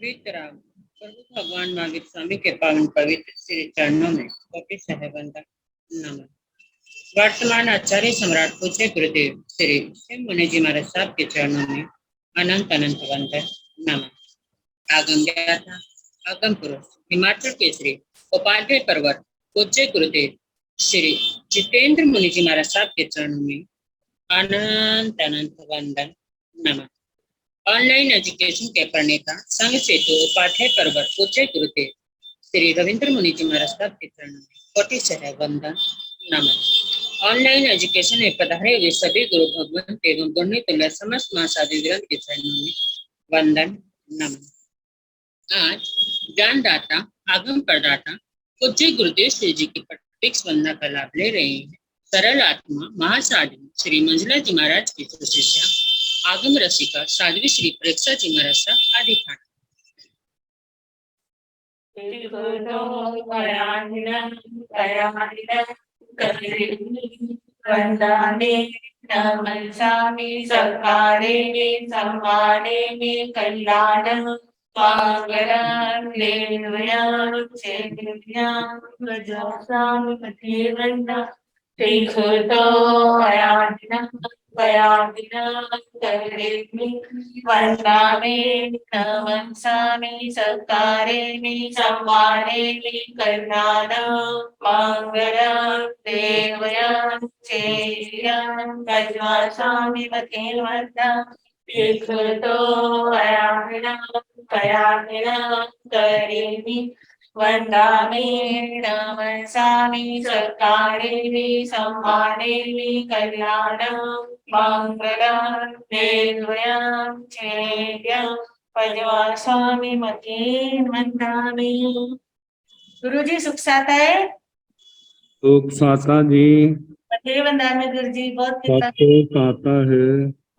वीतराग प्रभु भगवान महावीर स्वामी के पावन पवित्र श्री चरणों में कोटि सहबंदन नमन। वर्तमान आचार्य सम्राट पूज्य गुरुदेव श्री शिव मुनि जी महाराज साहब के चरणों में अनंत अनंत वंदन नमन। आगम व्याख्या आगम पुरुष हिमाचल के श्री उपाध्याय पर्वत पूज्य गुरुदेव श्री जितेंद्र मुनि जी महाराज साहब के चरणों में अनंत अनंत वंदन नमन। ऑनलाइन एजुकेशन के प्रणेता संघ सेतु उपाध्याय पर्वत पूज्य गुरुदेव श्री रविंद्र मुनि जी महाराज साहब के चरणों में कोटि सह वंदन नमन। ऑनलाइन एजुकेशन में पधारे हुए सभी गुरु भगवान एवं गुणी तुल्य समस्त महासाधु ग्रंथ के चरणों में वंदन नमन। आज ज्ञानदाता आगम प्रदाता पूज्य गुरुदेव श्री जी की प्रत्यक्ष वंदना का लाभ ले रहे हैं। सरल आत्मा महासाधु श्री मंजुला जी महाराज की शिष्या आगम रसिका साध्वी श्री प्रेक्षा जी महाराज साहब आदि ठाण। नमस्कारे में सम्माने में कल्याण मंगलम देवयां चैतन्यां प्रजासामि पतिवन्ना श्रीखुतो आयातिना वयातिना करेमि वन्दामि नमस्कामि सत्कारे में सम्माने में कल्याण मंगलम देवयां चैतन्यां प्रजासामि पतिवन्ना श्रीखुतो आयातिना करेमि वन्दामि नमस्कामि सत्कारे सम्माने कल्याण मंगलम देवयां चैतन्यां प्रजासामि वन्दामि। गुरुजी सुख साता है। सुख साता जी। वंदामि गुरुजी बहुत कृपा है।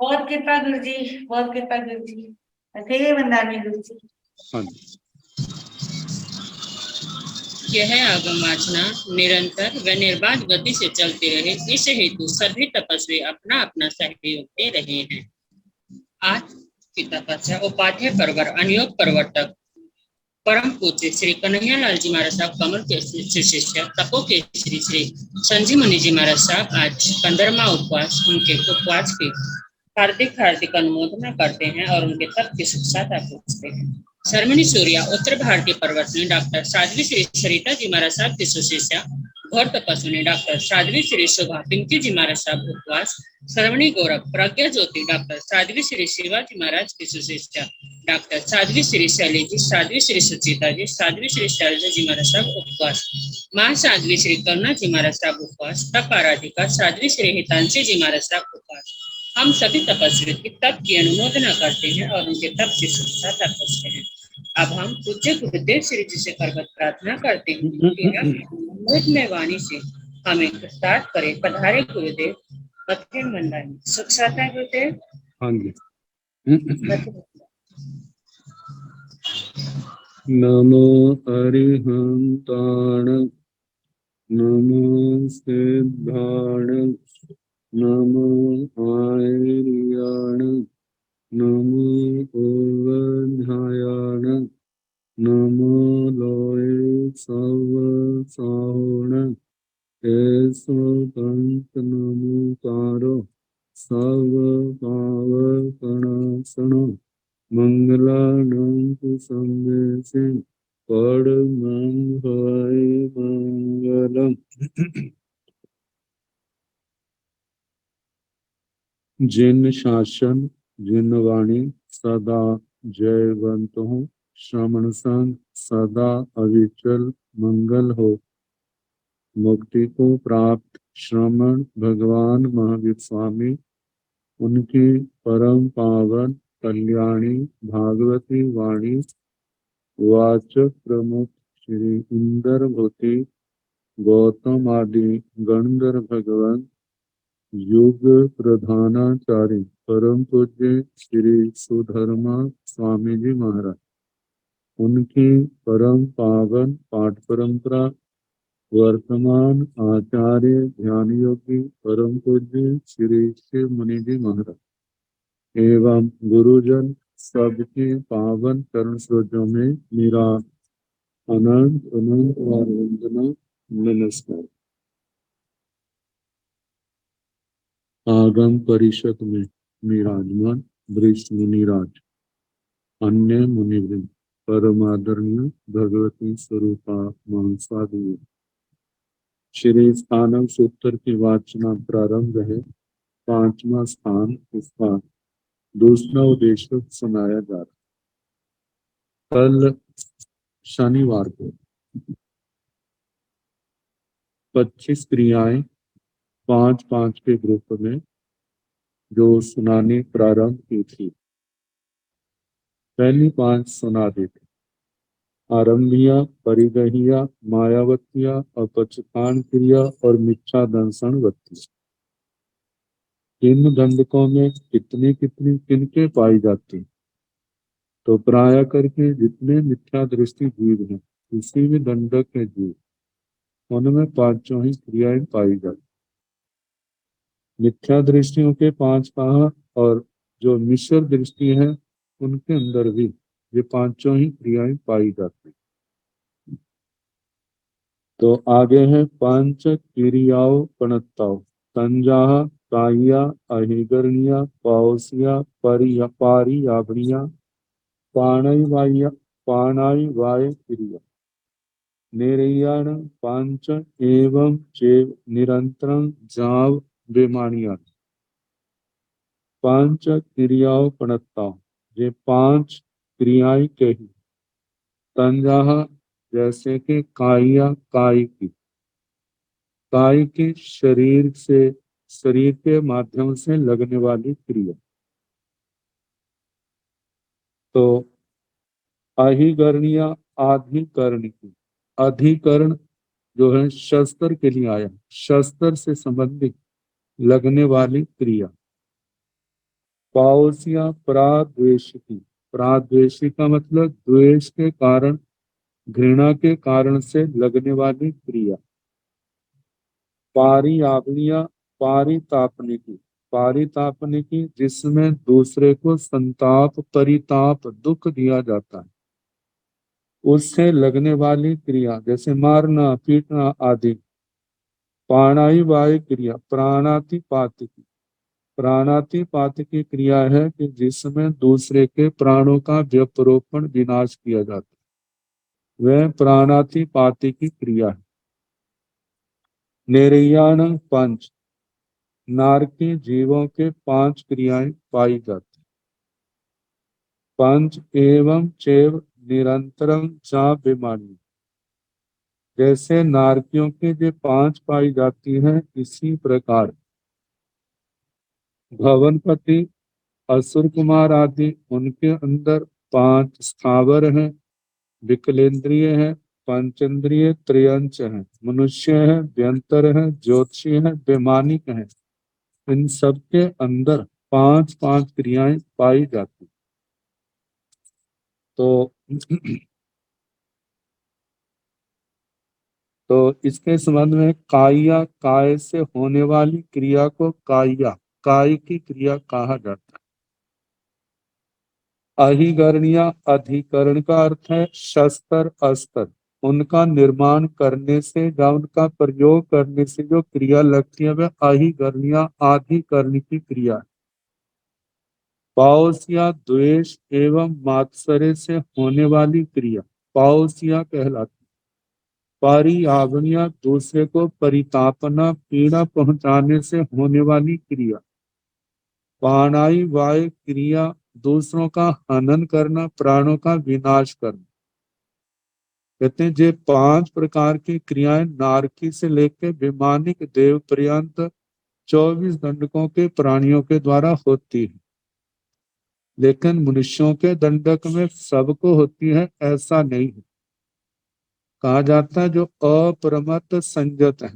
बहुत कृपा गुरुजी बहुत कृपा गुरुजी। वंदामि गुरुजी। यह आगम वाचना निरंतर व निर्बाध गति से चलती रहे, इस हेतु सभी तपस्वी अपना अपना सहयोग दे रहे हैं। आज की तपस्या उपाध्याय पर्वत अनियोग प्रवर्तक परम पूज्य श्री कन्हैया लाल जी महाराज साहब कमल के शिष्य तपो के श्री श्री संजी मुनि जी महाराज साहब आज 15वां उपवास, उनके उपवास की हार्दिक अनुमोदना करते हैं और उनके तप की सुखसाता पूछते हैं। शर्मणी सूर्या उत्तर भारतीय पर्वत में डॉक्टर साध्वी श्री सरिता जी महाराज साहब की सुशिष्या घोर तपस्विनी डॉक्टर साध्वी श्री शोभा पिंकी जी महाराज साहब उपवास। श्रवणी गौरव प्रज्ञा ज्योति डॉक्टर साध्वी श्री शिवाजी महाराज की सुशिष्या डॉक्टर साध्वी श्री शैली जी, साध्वी श्री सुचिता जी, साध्वी श्री शैलजा जी महाराज साहब उपवास। मां साध्वी श्री करुणा जी महाराज साहब उपवास। तप आराधिका साध्वी श्री हितांशी जी महाराज साहब उपवास। हम सभी तपस्वी की तप की अनुमोदना करते हैं और उनके तप की सुखसाता पूछते हैं। अब हम पूज्य गुरुदेव श्री जी से करबद्ध प्रार्थना करते हैं कि अमृतमय वाणी से हमें कृतार्थ करे। पधारे गुरुदेव मध्यम वंदन सुख साता गुरुदेव। हाँ जी। नमो अरिहंताण नमो सिद्धाण नमो आर्याण नमो ओवध्यायाण नमो लोये सवसाहोण ऐसो पंत नमोकारो सव पावकणासण मंगलानंद संदेशे परमं हरि मंगलम। जिन शासन जिन वाणी सदा जयवंत हो, श्रवण संग सदा अविचल मंगल हो। मुक्ति को प्राप्त श्रमण भगवान महावीर स्वामी, उनकी परम पावन कल्याणी भागवती वाणी वाचक प्रमुख श्री इंदर भूति गौतम आदि गणधर भगवान युग प्रधानाचार्य परम पूज्य श्री सुधर्मा स्वामी जी महाराज, उनकी परम पावन पाठ परंपरा वर्तमान आचार्य ध्यान योगी परम पूज्य श्री शिव मुनि जी महाराज एवं गुरुजन सबके पावन चरण सरोजों में मेरा अनंत अनंत और वंदना नमस्कार। आगम परिषद में विराजमान वरिष्ठ मुनिराज, अन्य मुनिवृंद, परमादरणीय भगवती स्वरूपा महासाधु, श्री स्थानम सूत्र की वाचना प्रारंभ है। पांचवा स्थान, इसका दूसरा उद्देश्य सुनाया जा रहा। कल शनिवार को 25 क्रियाएं 5-5 के ग्रुप में जो सुनानी प्रारंभ की थी, पहली 5 सुना दी थी। आरंभिया, परिगहिया, मायावतिया, अपचकान क्रिया और मिच्छा दंसनवती। इन दंडकों में कितनी कितनी किनके पाई जाती, तो प्राय करके जितने मिथ्या दृष्टि जीव हैं, किसी भी दंडक के जीव, उनमें पांचों ही क्रियाएं पाई जाती। मिथ्या दृष्टियों के 5 कहा, और जो मिश्र दृष्टि है उनके अंदर भी ये पांचों ही क्रियाएं पाई जाती। तो आगे है पंच क्रियाओं पणत्ताओ, तंजाह, काया, अहिगरणिया, पाओसिया, पारियाभणिया, पाणाई वाय क्रिया, निरयण पंच एवं चेव निरंतरं जाव बेमानिया। पंच क्रियाओं पणत्ताओ, ये 5 क्रियाएं कही। तंजाह, जैसे कि काया, काय के शरीर के माध्यम से लगने वाली क्रिया। तो अहिगरणिया, आधिकरण की, अधिकरण जो है शस्त्र के लिए आया, शस्त्र से संबंधित लगने वाली क्रिया। पाओसिया, प्राद्वेषिकी, प्राद्वेषी का मतलब द्वेष के कारण, घृणा के कारण से लगने वाली क्रिया। पारियावनिया, पारितापनिकी, जिसमें दूसरे को संताप, परिताप, दुख दिया जाता है, उससे लगने वाली क्रिया, जैसे मारना, पीटना आदि। प्राणाई वाय क्रिया, प्राणातिपात की क्रिया है कि जिसमें दूसरे के प्राणों का व्यपरोपण, विनाश किया जाता है, वह प्राणातिपाती की क्रिया है। निर्याण पंच, नारकी जीवों के 5 क्रियाएं पाई जाती। पंच एवं चेव निरंतरं चा बेमानी, जैसे नारकियों के जो 5 पाई जाती हैं, इसी प्रकार भवनपति, असुर कुमार आदि, उनके अंदर 5 स्थावर हैं, विकलेंद्रिय हैं, पंचेंद्रिय, त्रयंच हैं, मनुष्य है, व्यंतर है, ज्योतिषी है, वैमानिक है। इन सबके अंदर 5-5 क्रियाएं पाई जाती। तो तो इसके संबंध में काया, काय से होने वाली क्रिया को काया, काय की क्रिया कहा जाता है। अहिगरणिया, अधिकरण का अर्थ है शस्त्र, अस्त्र। उनका निर्माण करने से या उनका प्रयोग करने से जो क्रिया लगती है, वह अहिगरणिया, अधिकरण की क्रिया है। पाओसिया, द्वेष एवं मात्सर्य से होने वाली क्रिया पाओसिया कहलाती। पारियावनिया, दूसरे को परितापना, पीड़ा पहुंचाने से होने वाली क्रिया। प्राणाई वाय क्रिया, दूसरों का हनन करना, प्राणों का विनाश करना। कहते हैं ये 5 प्रकार की क्रियाएं नारकी से लेकर विमानिक देव पर्यंत 24 दंडकों के प्राणियों के द्वारा होती है। लेकिन मनुष्यों के दंडक में सबको होती है, ऐसा नहीं है। कहा जाता है जो अप्रमत्त संयत है,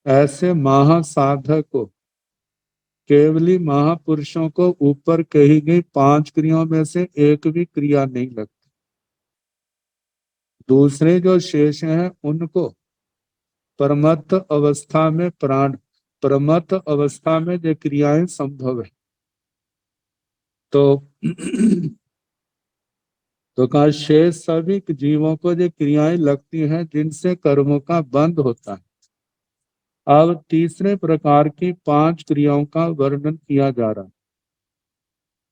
ऐसे महासाधक को, केवली महापुरुषों को ऊपर कही गई 5 क्रियाओं में से एक भी क्रिया नहीं लगती। दूसरे जो शेष हैं उनको परमत्त अवस्था में परमत्त अवस्था में जो क्रियाएं संभव है। तो तो कहा शेष सभी जीवों को जो क्रियाएं लगती हैं जिनसे कर्मों का बंध होता है। अब तीसरे प्रकार की 5 क्रियाओं का वर्णन किया जा रहा है।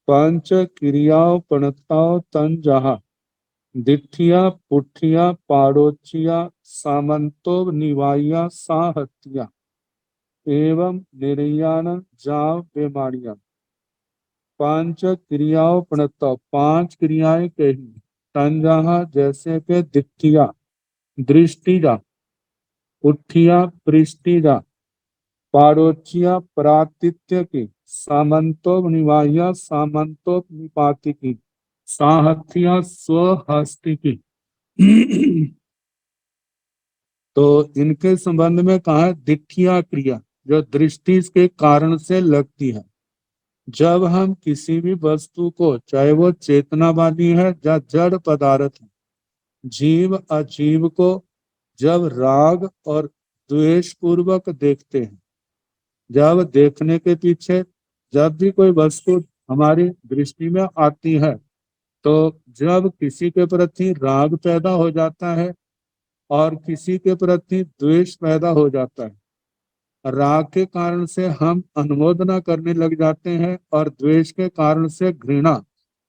पंच क्रियाओं पणताओ तन जहा दिठिया पुठिया पाड़ोचिया सामंतो निवाया साहत्या एवं निर्याण जाव बेमारिया। पांच क्रियाओं प्रणत 5 क्रियाएं कही। तंजहा जैसे के दिठिया दृष्टिजा, उठिया पृष्टिजा, पाड़ोचिया प्रातिथ्य की, सामंतो निवाया सामंतो निपाति की, साहत्या स्वहस्ति की। तो इनके संबंध में कहा है दिठिया क्रिया जो दृष्टि के कारण से लगती है। जब हम किसी भी वस्तु को, चाहे वो चेतना वाली है या जड़ पदार्थ है, जीव अजीव को जब राग और द्वेष पूर्वक देखते हैं, जब देखने के पीछे जब भी कोई वस्तु हमारी दृष्टि में आती है, तो जब किसी के प्रति राग पैदा हो जाता है और किसी के प्रति द्वेष पैदा हो जाता है, राग के कारण से हम अनुमोदना करने लग जाते हैं और द्वेष के कारण से घृणा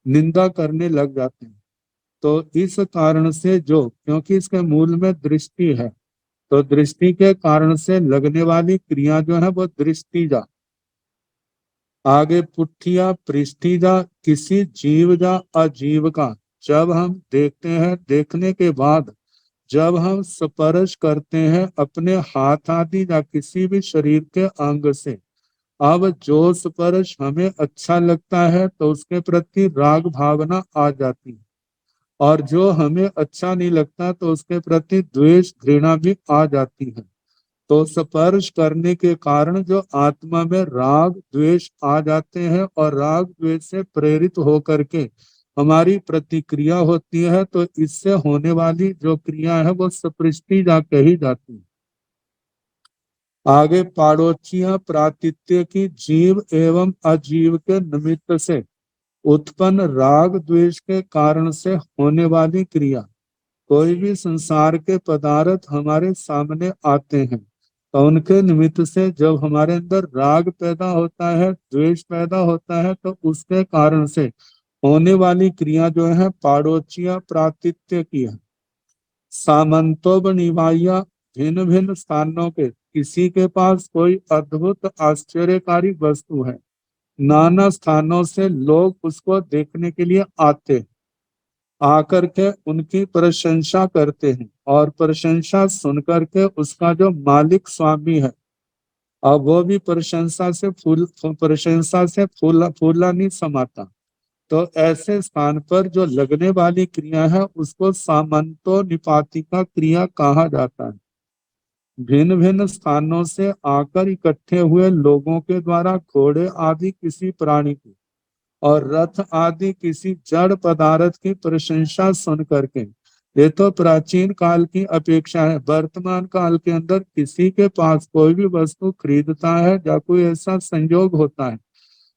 निंदा करने लग जाते हैं। तो इस कारण से जो, क्योंकि इसके मूल में दृष्टि है, तो दृष्टि के कारण से लगने वाली क्रिया जो है वो दृष्टिजा। आगे पुठिया पृष्ठिजा किसी जीव या अजीव का जब हम देखते हैं, देखने के बाद जब हम स्पर्श करते हैं अपने हाथ आदि या किसी भी शरीर के अंग से, अब जो स्पर्श हमें अच्छा लगता है तो उसके प्रति राग भावना आ जाती है, और जो हमें अच्छा नहीं लगता तो उसके प्रति द्वेष घृणा भी आ जाती है। तो स्पर्श करने के कारण जो आत्मा में राग द्वेष आ जाते हैं और राग द्वेष से प्रेरित होकर के हमारी प्रतिक्रिया होती है, तो इससे होने वाली जो क्रिया है वो स्पृष्टि जा कही जाती है। आगे पाड़ोचिया प्रातिथ्य की जीव एवं अजीव के निमित्त से उत्पन्न राग द्वेष के कारण से होने वाली क्रिया। कोई भी संसार के पदार्थ हमारे सामने आते हैं तो उनके निमित्त से जब हमारे अंदर राग पैदा होता है, द्वेष पैदा होता है, तो उसके कारण से होने वाली क्रिया जो है पाड़ोचिया प्रातिथ्य की है। सामंतो बनिवाया भिन्न भिन्न स्थानों के किसी के पास कोई अद्भुत आश्चर्यकारी वस्तु है, नाना स्थानों से लोग उसको देखने के लिए आते हैं, आकर के उनकी प्रशंसा करते हैं और प्रशंसा सुनकर के उसका जो मालिक स्वामी है, अब वो भी प्रशंसा से फूला नहीं समाता। तो ऐसे स्थान पर जो लगने वाली क्रिया है उसको सामंतो निपातिका क्रिया कहा जाता है। भिन्न भिन्न स्थानों से आकर इकट्ठे हुए लोगों के द्वारा घोड़े आदि किसी प्राणी की और रथ आदि किसी जड़ पदार्थ की प्रशंसा सुन करके, ये तो प्राचीन काल की अपेक्षा है, वर्तमान काल के अंदर किसी के पास कोई भी वस्तु खरीदता है या कोई ऐसा संयोग होता है,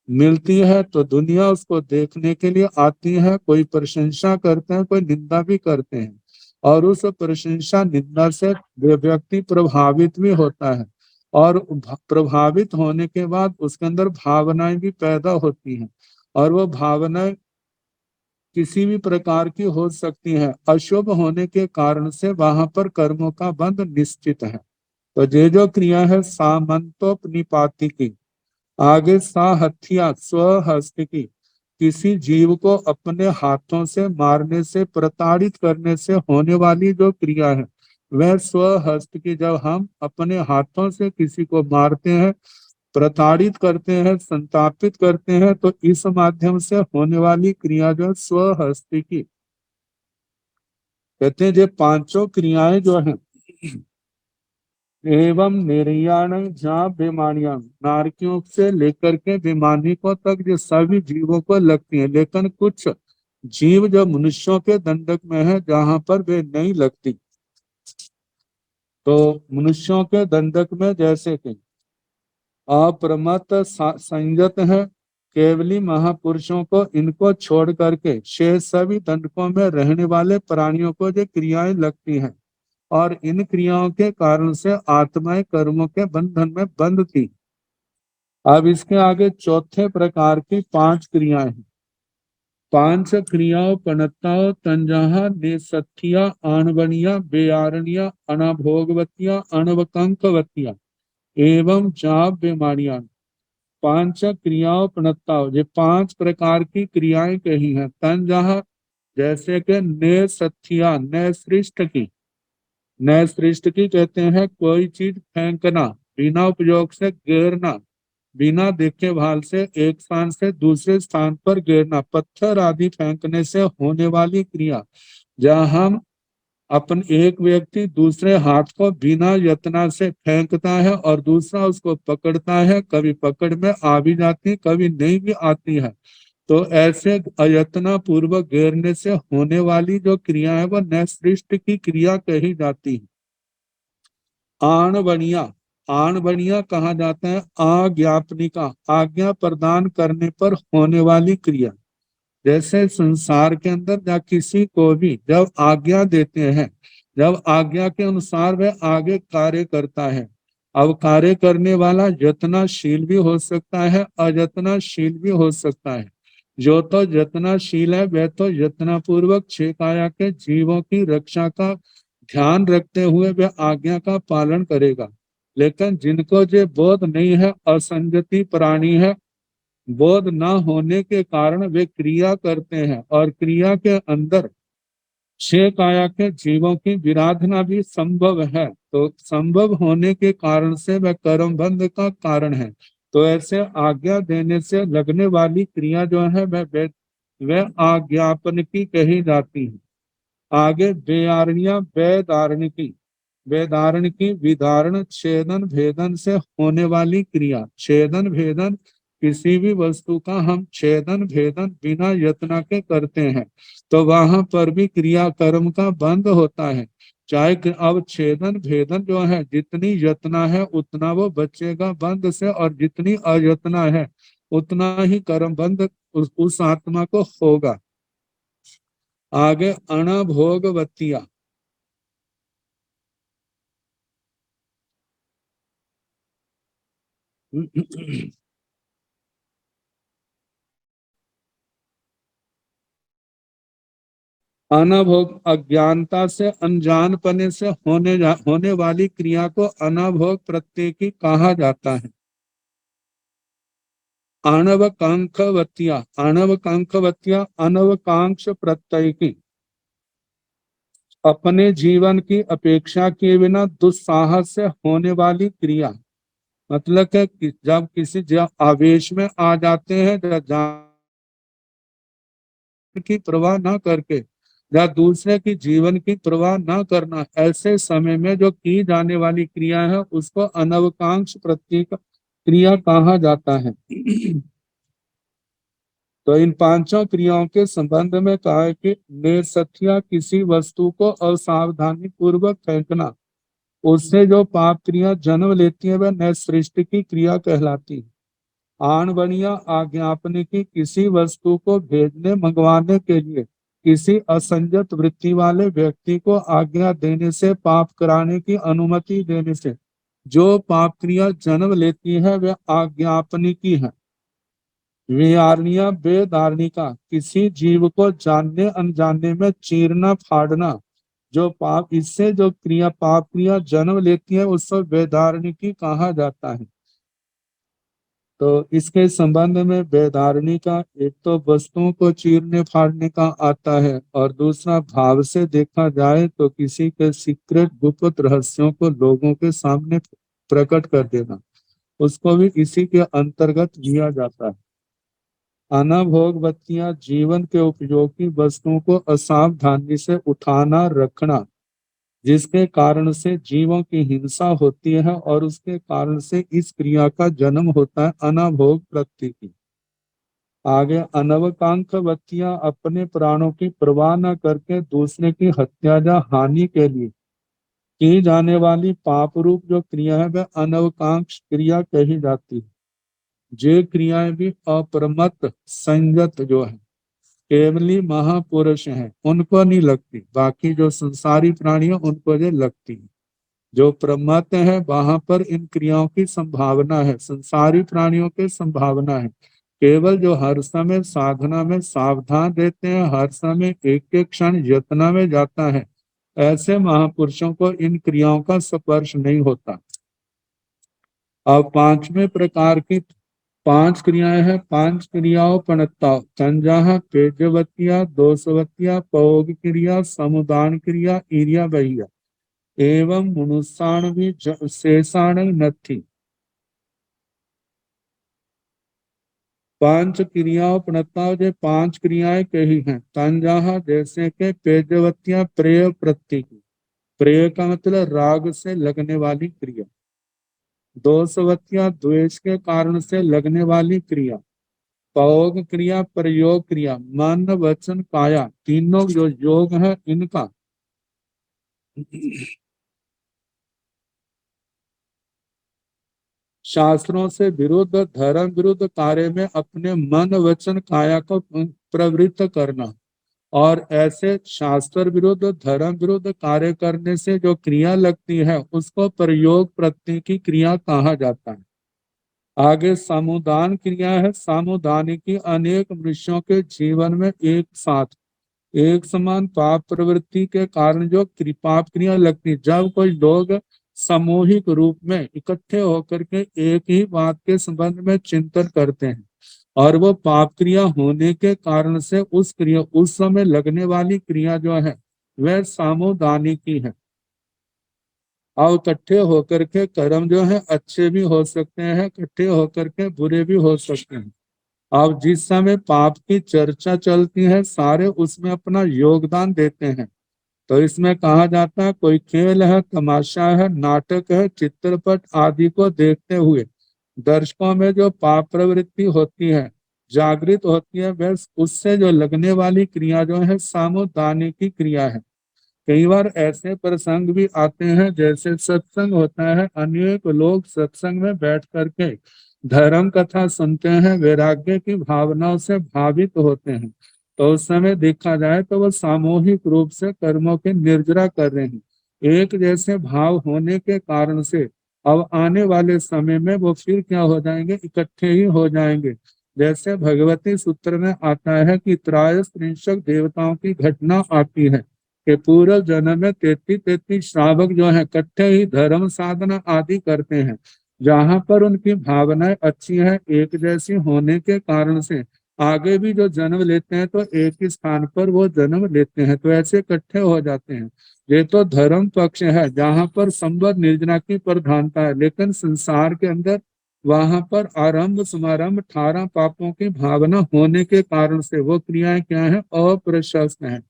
मिलती है, तो दुनिया उसको देखने के लिए आती है, कोई प्रशंसा करते हैं, कोई निंदा भी करते हैं, और उस प्रशंसा निंदा से व्यक्ति प्रभावित भी होता है, और प्रभावित होने के बाद उसके अंदर भावनाएं भी पैदा होती हैं, और वो भावनाएं किसी भी प्रकार की हो सकती है। अशुभ होने के कारण से वहां पर कर्मों का बंध निश्चित है। तो ये जो क्रिया है सामंतोपनिपाति की, आगे साहथ्या स्वहस्त की, किसी जीव को अपने हाथों से मारने से प्रताड़ित करने से होने वाली जो क्रिया है वह स्वहस्त की। जब हम अपने हाथों से किसी को मारते हैं, प्रताड़ित करते हैं, संतापित करते हैं, तो इस माध्यम से होने वाली क्रिया जो है स्वहस्ती की। कहते हैं ये 5 क्रियाएं जो है एवं निर्याण जहाँ बेमानियां, नारकियों से लेकर के बेमानिकों तक जो सभी जीवों को लगती है, लेकिन कुछ जीव जो मनुष्यों के दंडक में है जहाँ पर वे नहीं लगती। तो मनुष्यों के दंडक में जैसे कि अप्रमत्त संयत है, केवली महापुरुषों को इनको छोड़ करके शेष सभी दंडकों में रहने वाले प्राणियों को जो क्रियाएं लगती हैं और इन क्रियाओं के कारण से आत्माएं कर्मों के बंधन में बंद थी। अब इसके आगे चौथे प्रकार की 5 क्रियाएं हैं। 5 क्रियाओं पणत्ताओं तंजाहा निसत्थिया आणवनिया बेयारणिया अनाभोगवतिया अणवकंकवतिया एवं जाप बेमारियां। 5 क्रियाओं पणत्ताओं, ये 5 प्रकार की क्रियाएं कही हैं। तंजाहा जैसे कि नैसत्थिया नैसृष्ट की, नैसृष्ट की कहते हैं कोई चीज फेंकना, बिना उपयोग से गिरना, बिना देखे भाल से एक स्थान से दूसरे स्थान पर गिरना, पत्थर आदि फेंकने से होने वाली क्रिया, जहाँ हम अपन एक व्यक्ति दूसरे हाथ को बिना यत्ना से फेंकता है और दूसरा उसको पकड़ता है, कभी पकड़ में आ भी जाती, कभी नहीं भी आती है, तो ऐसे अयत्ना पूर्वक गिरने से होने वाली जो क्रिया है वह नैसृष्ट की क्रिया कही जाती है। आणवणिया, आणवणिया कहा जाता है आज्ञापनिका, आज्ञा प्रदान करने पर होने वाली क्रिया। जैसे संसार के अंदर या किसी को भी जब आज्ञा देते हैं, जब आज्ञा के अनुसार वह आगे कार्य करता है। अब कार्य करने वाला यत्नशील भी हो सकता है, अयत्नशील भी हो सकता है। जो तो यत्नशील है वह तो यत्नपूर्वक 6 काया के जीवों की रक्षा का ध्यान रखते हुए वह आज्ञा का पालन करेगा। लेकिन जिनको ये बोध नहीं है, असंजति प्राणी है, बोध न होने के कारण वे क्रिया करते हैं और क्रिया के अंदर 6 काया के जीवों की विराधना भी संभव है, तो संभव होने के कारण से वह कर्म बंध का कारण है। तो ऐसे आज्ञा देने से लगने वाली क्रिया जो है वह आज्ञापन की कही जाती है। आगे बेआरणिया वेदारण की, वेदारण की विधारण छेदन भेदन से होने वाली क्रिया। छेदन भेदन, किसी भी वस्तु का हम छेदन भेदन बिना यत्न के करते हैं तो वहां पर भी क्रिया कर्म का बंद होता है। चाहे अब छेदन भेदन जो है, जितनी यत्ना है उतना वो बचेगा बंद से, और जितनी अयत्ना है उतना ही कर्म बंद उस आत्मा को होगा। आगे अणभोगवतिया, अनभोग अज्ञानता से अनजानपने से होने वाली क्रिया को अनभोग प्रत्येकी कहा जाता है। आणवकांक्षवतिया, आणवकांक्षवतिया अनवकांक्ष प्रत्ययी, अपने जीवन की अपेक्षा किए बिना दुस्साहस से होने वाली क्रिया। मतलब है कि जब आवेश में आ जाते हैं, जान की परवाह ना करके या दूसरे की जीवन की परवाह ना करना, ऐसे समय में जो की जाने वाली क्रिया है उसको अनवकांक्ष प्रत्येक क्रिया कहा जाता है। तो इन 5 क्रियाओं के संबंध में कहा है कि निर्सत्या, किसी वस्तु को असावधानी पूर्वक फेंकना, उससे जो पाप क्रिया जन्म लेती है वह नैसृष्ट की क्रिया कहलाती है। आणवणिया आज्ञापने की, किसी वस्तु को भेजने मंगवाने के लिए किसी असंजत वृत्ति वाले व्यक्ति को आज्ञा देने से, पाप कराने की अनुमति देने से जो पाप क्रिया जन्म लेती है वह आज्ञापनी की है। विहारणिया बेधारणिका, किसी जीव को जानने अनजाने में चीरना फाड़ना, जो पाप इससे जो क्रिया पाप क्रिया जन्म लेती है उसको वेदारणी कहा जाता है। तो इसके संबंध में वेदारणी का एक तो वस्तुओं को चीरने फाड़ने का आता है, और दूसरा भाव से देखा जाए तो किसी के सीक्रेट गुप्त रहस्यों को लोगों के सामने प्रकट कर देना, उसको भी इसी के अंतर्गत लिया जाता है। अनभोगवतियां, जीवन के उपयोगी वस्तुओं को असावधानी से उठाना रखना, जिसके कारण से जीवों की हिंसा होती है और उसके कारण से इस क्रिया का जन्म होता है अनभोग प्रत्येकी। आगे अनवकांक्षवतियां, अपने प्राणों की परवाह न करके दूसरे की हत्या या हानि के लिए की जाने वाली पाप रूप जो क्रिया है वह अनवकांक्ष क्रिया कही जाती है। जे क्रियाएं भी अप्रमत्त संयत जो है केवली महापुरुष हैं उनको नहीं लगती, बाकी जो संसारी प्राणी है उनको ये लगती है। जो प्रमत्त है वहां पर इन क्रियाओं की संभावना है, संसारी प्राणियों की संभावना है। केवल जो हर समय साधना में सावधान रहते हैं, हर समय एक एक क्षण यत्न में जाता है, ऐसे महापुरुषों को इन क्रियाओं का स्पर्श नहीं होता। अब पांचवें प्रकार की पांच क्रियाएं हैं। पांच क्रियाओं पणता संजाह पेजवतिया दोषवतिया पयोग क्रिया समुदान क्रिया ईरिया बहिया एवं मनुष्याण भी शेषाण नथी। पांच क्रियाओं प्रणता जो पांच क्रियाएं कही हैं। तंजाह जैसे के पेजवतिया प्रेय प्रत्यय, प्रेय का मतलब राग से लगने वाली क्रिया। दोषवतिया द्वेष के कारण से लगने वाली क्रिया। पयोग क्रिया प्रयोग क्रिया मन वचन काया तीनों जो योग है इनका शास्त्रों से विरुद्ध धर्म विरुद्ध कार्य में अपने मन वचन काया को प्रवृत्त करना, और ऐसे शास्त्र विरुद्ध धर्म विरुद्ध कार्य करने से जो क्रिया लगती है उसको प्रयोग प्रत्यय की क्रिया कहा जाता है। आगे सामुदान क्रिया है। सामुदानिकी अनेक मनुष्यों के जीवन में एक साथ एक समान पाप प्रवृत्ति के कारण जो पाप क्रिया लगती है, जब कोई लोग सामूहिक रूप में इकट्ठे होकर के एक ही बात के संबंध में चिंतन करते हैं और वो पाप क्रिया होने के कारण से उस क्रिया उस समय लगने वाली क्रिया जो है वह सामुदानिकी है। और इकट्ठे होकर के कर्म जो है अच्छे भी हो सकते हैं, इकट्ठे होकर के बुरे भी हो सकते हैं। अब जिस समय पाप की चर्चा चलती है सारे उसमें अपना योगदान देते हैं। तो इसमें कहा जाता है कोई खेल है, तमाशा है, नाटक है, चित्रपट आदि को देखते हुए दर्शकों में जो पाप प्रवृत्ति होती है जागृत होती है, वह उससे जो लगने वाली क्रिया जो है सामुदानिकी क्रिया है। कई बार ऐसे प्रसंग भी आते हैं जैसे सत्संग होता है, अनेक लोग सत्संग में बैठ करके धर्म कथा सुनते हैं, वैराग्य की भावनाओं से भावित होते हैं। तो उस समय देखा जाए तो वो सामूहिक रूप से कर्मों की निर्जरा कर रहे हैं। एक जैसे भाव होने के कारण से अब आने वाले समय में वो फिर क्या हो जाएंगे, इकट्ठे ही हो जाएंगे। जैसे भगवती सूत्र में आता है कि त्रायस त्रिंशक देवताओं की घटना आती है कि पूर्व जन्म में 33 श्रावक जो है इकट्ठे ही धर्म साधना आदि करते हैं। जहां पर उनकी भावनाएं अच्छी है एक जैसी होने के कारण से आगे भी जो जन्म लेते हैं तो एक ही स्थान पर वो जन्म लेते हैं, तो ऐसे इकट्ठे हो जाते हैं। ये तो धर्म पक्ष है जहां पर संबद्ध निर्जना की प्रधानता है, लेकिन संसार के अंदर वहां पर आरंभ समारंभ 18 पापों की भावना होने के कारण से वो क्रियाएं क्या है, अप्रशस्त हैं।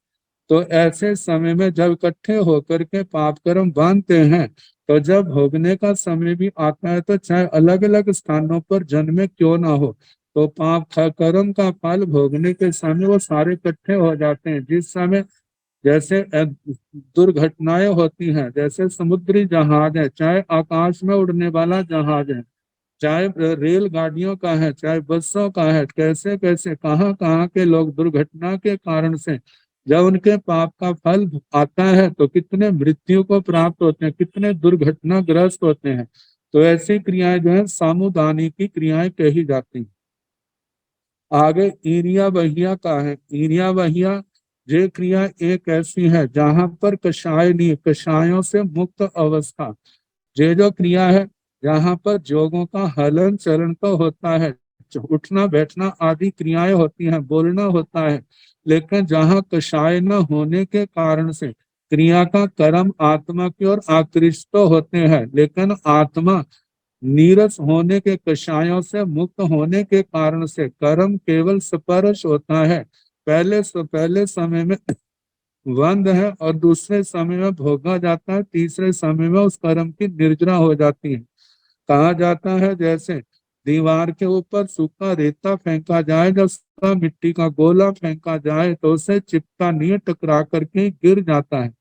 तो ऐसे समय में जब इकट्ठे होकर के पाप कर्म बांधते हैं तो जब भोगने का समय भी आता है तो चाहे अलग अलग स्थानों पर जन्मे क्यों ना हो, तो पाप कर्म का फल भोगने के समय वो सारे इकट्ठे हो जाते हैं। जिस समय जैसे दुर्घटनाएं होती हैं, जैसे समुद्री जहाज है, चाहे आकाश में उड़ने वाला जहाज है, चाहे रेल गाड़ियों का है, चाहे बसों का है, कैसे कैसे कहाँ कहाँ के लोग दुर्घटना के कारण से जब उनके पाप का फल आता है तो कितने मृत्यु को प्राप्त होते हैं, कितने दुर्घटनाग्रस्त होते हैं। तो ऐसी क्रियाएं जो है सामुदानिकी क्रियाएं कही जाती हैं। आगे ईरिया बहिया का है। ईरिया बहिया ये क्रिया एक ऐसी है जहां पर कषाय नहीं, कषायों से मुक्त अवस्था, ये जो क्रिया है यहाँ पर जोगों का हलन चलन तो होता है, उठना बैठना आदि क्रियाएं होती हैं, बोलना होता है, लेकिन जहाँ कषाय न होने के कारण से क्रिया का कर्म आत्मा की ओर आकृष्ट तो होते हैं, लेकिन आत्मा नीरस होने के कषायों से मुक्त होने के कारण से कर्म केवल स्पर्श होता है। पहले समय में बंद है और दूसरे समय में भोगा जाता है, तीसरे समय में उस कर्म की निर्जरा हो जाती है। कहा जाता है जैसे दीवार के ऊपर सूखा रेता फेंका जाए, जब सूखा मिट्टी का गोला फेंका जाए तो उसे चिपटा नहीं टकरा करके गिर जाता है।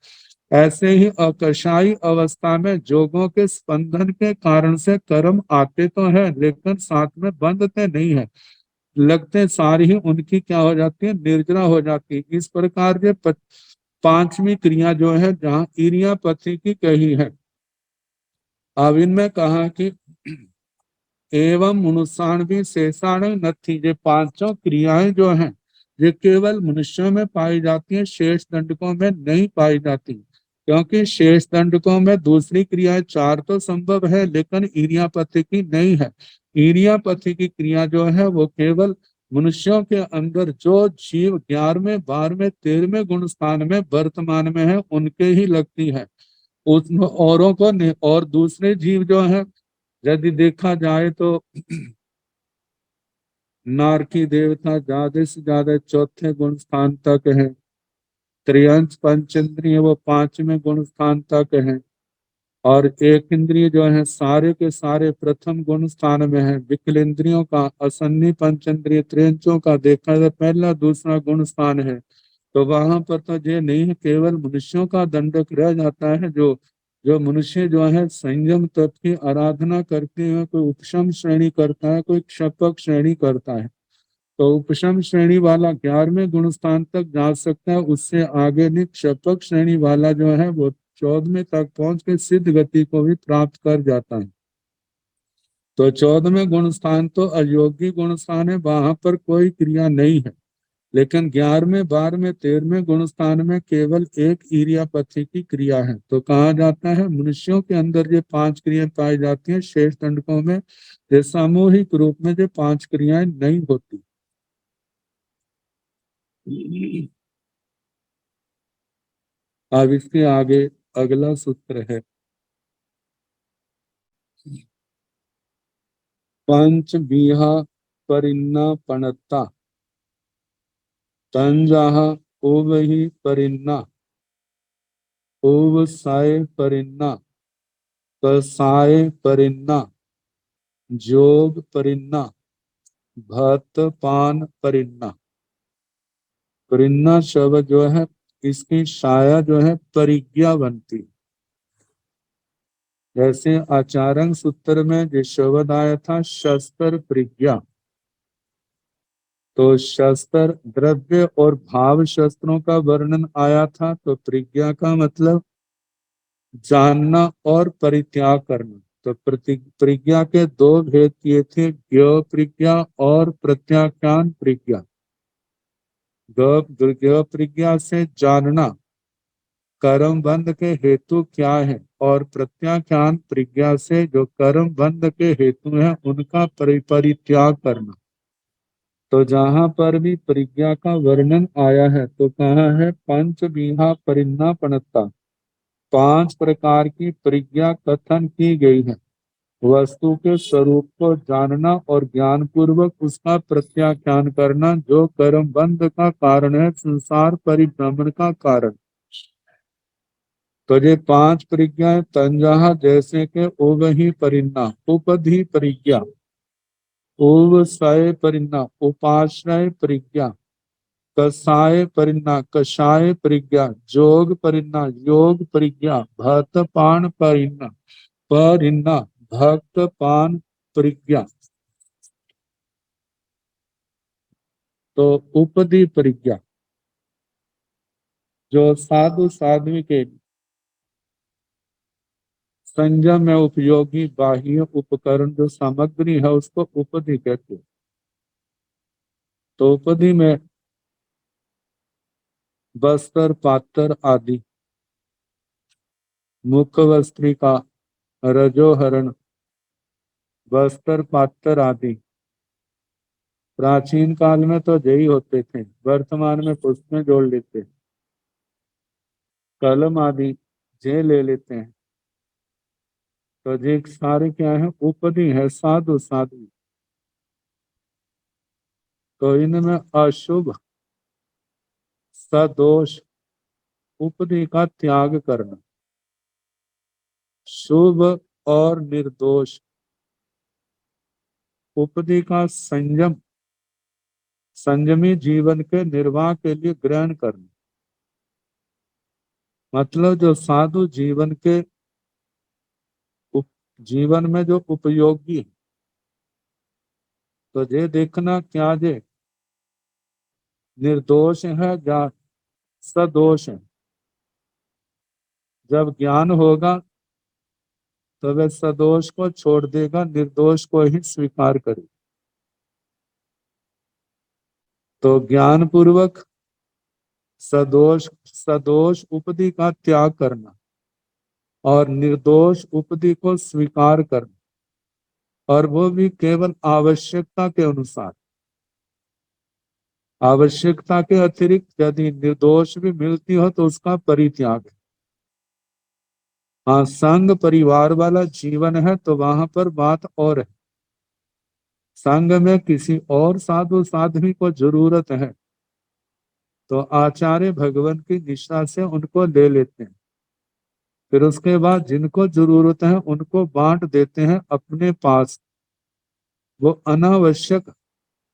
ऐसे ही अकशाई अवस्था में जोगों के स्पंदन के कारण से कर्म आते तो है, लेकिन साथ में बंधते नहीं है, लगते सारी ही उनकी क्या हो जाती है, निर्जरा हो जाती है। इस प्रकार के पांचवी क्रिया जो है जहाँ इरियापथी की कही है, अब इनमें कहा कि एवं मनुष्याणवी शेषाण नथी, ये पांचों क्रियाएं जो हैं ये केवल मनुष्यों में पाई जाती हैं, शेष दंडकों में नहीं पाई जाती, क्योंकि शेष दंडकों में दूसरी क्रियाएं चार तो संभव है लेकिन इरियापथी की नहीं है। इरियापथी की क्रिया जो है वो केवल मनुष्यों के अंदर जो जीव 11वें 12वें 13वें गुण स्थान में वर्तमान में है उनके ही लगती है, उसमें औरों को नहीं। और दूसरे जीव जो है यदि देखा जाए तो नारकी देवता ज्यादा से ज्यादा चौथे गुण स्थान तक है, त्रियंश पंचेंद्रिय वो पांचवें गुण स्थान तक है, और एक इंद्रिय जो है सारे के सारे प्रथम गुण स्थान में है। विकलेंद्रियों का असन्नी पंचेंद्रिय त्रियंचों का देखा जाए पहला दूसरा गुण स्थान है। तो वहां पर तो ये नहीं है, केवल मनुष्यों का दंडक रह जाता है। जो जो मनुष्य जो है संयम तत्व की आराधना करते हैं, कोई उपशम श्रेणी करता है, कोई क्षपक श्रेणी करता है, तो उपशम श्रेणी वाला 11वें गुण स्थान तक जा सकता है, उससे आगे नहीं। क्षपक श्रेणी वाला जो है वो 14वें तक पहुंच के सिद्ध गति को भी प्राप्त कर जाता है। तो 14वें गुण स्थान तो अयोगी गुण स्थान है, वहां पर कोई क्रिया नहीं है, लेकिन 11वें 12वें 13वें गुण स्थान में केवल एक इरियापथी की क्रिया है। तो कहा जाता है मनुष्यों के अंदर ये पांच क्रियाएं पाई जाती हैं, शेष दंडकों में ये सामूहिक रूप में ये पांच क्रियाएं नहीं होती। अब इसके आगे अगला सूत्र है पंच बीहा परिन्ना पणता तंजाह ओवही परिन्ना ओव साय परिन्ना कसाय परिन्ना जोग परिन्ना भत पान परिन्ना। परिन्ना शब्द जो है इसकी छाया जो है परिज्ञा बनती, जैसे आचार्य सूत्र में जो शब्द आया था शस्त्र प्रज्ञा, तो शस्त्र द्रव्य और भाव शस्त्रों का वर्णन आया था, तो प्रज्ञा का मतलब जानना और परित्याग करना। तो प्रज्ञा के दो भेद किए थे, ज्ञ प्रज्ञा और प्रत्याख्यान प्रज्ञा। ज्ञ प्रज्ञा से जानना कर्म बंध के हेतु क्या है, और प्रत्याख्यान प्रज्ञा से जो कर्म बंध के हेतु है उनका परित्याग करना। तो जहां पर भी प्रज्ञा का वर्णन आया है तो कहा है पंच बीहा परिन्नापणता, पांच प्रकार की प्रज्ञा कथन की गई है। वस्तु के स्वरूप को जानना और ज्ञान पूर्वक उसका प्रत्याख्यान करना, जो कर्म बंध का कारण है, संसार परिभ्रमण का कारण। तो ये पांच प्रज्ञाएं तंजाह जैसे के ओवही परिन्ना उपधि प्रज्ञा, ओवसाय परिन्ना उपाश्रय प्रज्ञा, कसाय परिन्ना कषाय प्रज्ञा, जोग परिन्ना योग प्रज्ञा, भतपान परिन्ना परिन्ना भक्त पान प्रज्ञा। तो उपधि प्रज्ञा जो साधु साध्वी के संयम में उपयोगी बाह्य उपकरण जो सामग्री है उसको उपधि कहते हैं। तो उपधि में बस्तर पात्र आदि, मुख वस्त्रिका, रजोहरण, बस्तर पात्र आदि प्राचीन काल में तो यही होते थे, वर्तमान में पुष्प में जोड़ लेते हैं। कलम आदि जे ले लेते हैं। तो ये सारे क्या है, उपधि है, साधु साधु। तो इनमें अशुभ सदोष उपधि का त्याग करना, शुभ और निर्दोष उपधि का संयम संयमी जीवन के निर्वाह के लिए ग्रहण करना, मतलब जो साधु जीवन के जीवन में जो उपयोगी है, तो ये देखना क्या जे निर्दोष है या सदोष है। जब ज्ञान होगा तो वह सदोष को छोड़ देगा, निर्दोष को ही स्वीकार करेगा। तो ज्ञान पूर्वक सदोष सदोष उपदि का त्याग करना और निर्दोष उपदि को स्वीकार करना, और वो भी केवल आवश्यकता के अनुसार। आवश्यकता के अतिरिक्त यदि निर्दोष भी मिलती हो तो उसका परित्याग है। हाँ, संग परिवार वाला जीवन है तो वहां पर बात और है। संग में किसी और साधु साध्वी को जरूरत है तो आचार्य भगवान की निष्ठा से उनको ले लेते हैं। फिर उसके बाद जिनको जरूरत है उनको बांट देते हैं अपने पास। वो अनावश्यक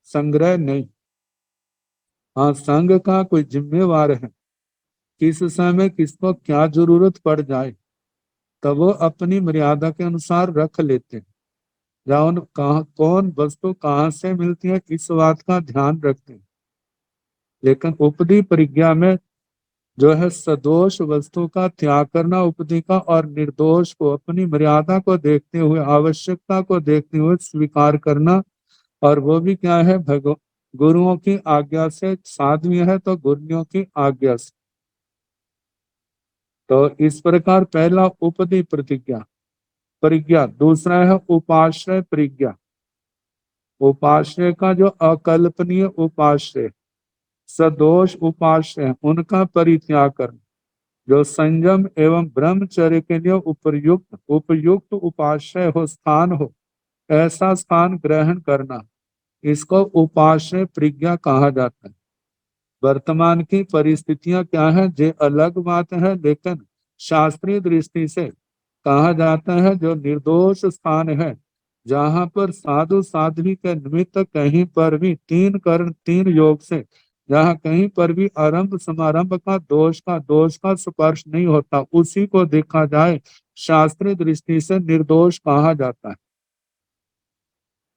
संग्रह नहीं। हाँ, संघ का कोई जिम्मेवार है, किस समय किसको क्या जरूरत पड़ जाए तब वो अपनी मर्यादा के अनुसार रख लेते हैं। या उन कहाँ कौन वस्तु कहाँ से मिलती है इस बात का ध्यान रखते हैं। लेकिन उपदी परिज्ञा में जो है सदोष वस्तु का त्याग करना उपदी का, और निर्दोष को अपनी मर्यादा को देखते हुए, आवश्यकता को देखते हुए स्वीकार करना। और वो भी क्या है, गुरुओं की आज्ञा से। साध्वी है तो गुरुओं की आज्ञा से। तो इस प्रकार पहला उपदी प्रतिज्ञा परिज्ञा, दूसरा है उपाश्रय परिज्ञा। उपाश्रय का जो अकल्पनीय उपाश्रय, सदोष उपाश्रय, उनका परित्याग करना। जो संयम एवं ब्रह्मचर्य के लिए उपयुक्त उपयुक्त उपाश्रय हो, स्थान हो, ऐसा स्थान ग्रहण करना, इसको उपाश्रय प्रज्ञा कहा जाता है। वर्तमान की परिस्थितियां क्या है ये अलग बात है, लेकिन शास्त्रीय दृष्टि से कहा जाता है जो निर्दोष स्थान है, जहां पर साधु साध्वी के निमित्त कहीं पर भी तीन कर्ण तीन योग से, जहाँ कहीं पर भी आरंभ समारंभ का दोष का स्पर्श नहीं होता, उसी को देखा जाए शास्त्रीय दृष्टि से निर्दोष कहा जाता है।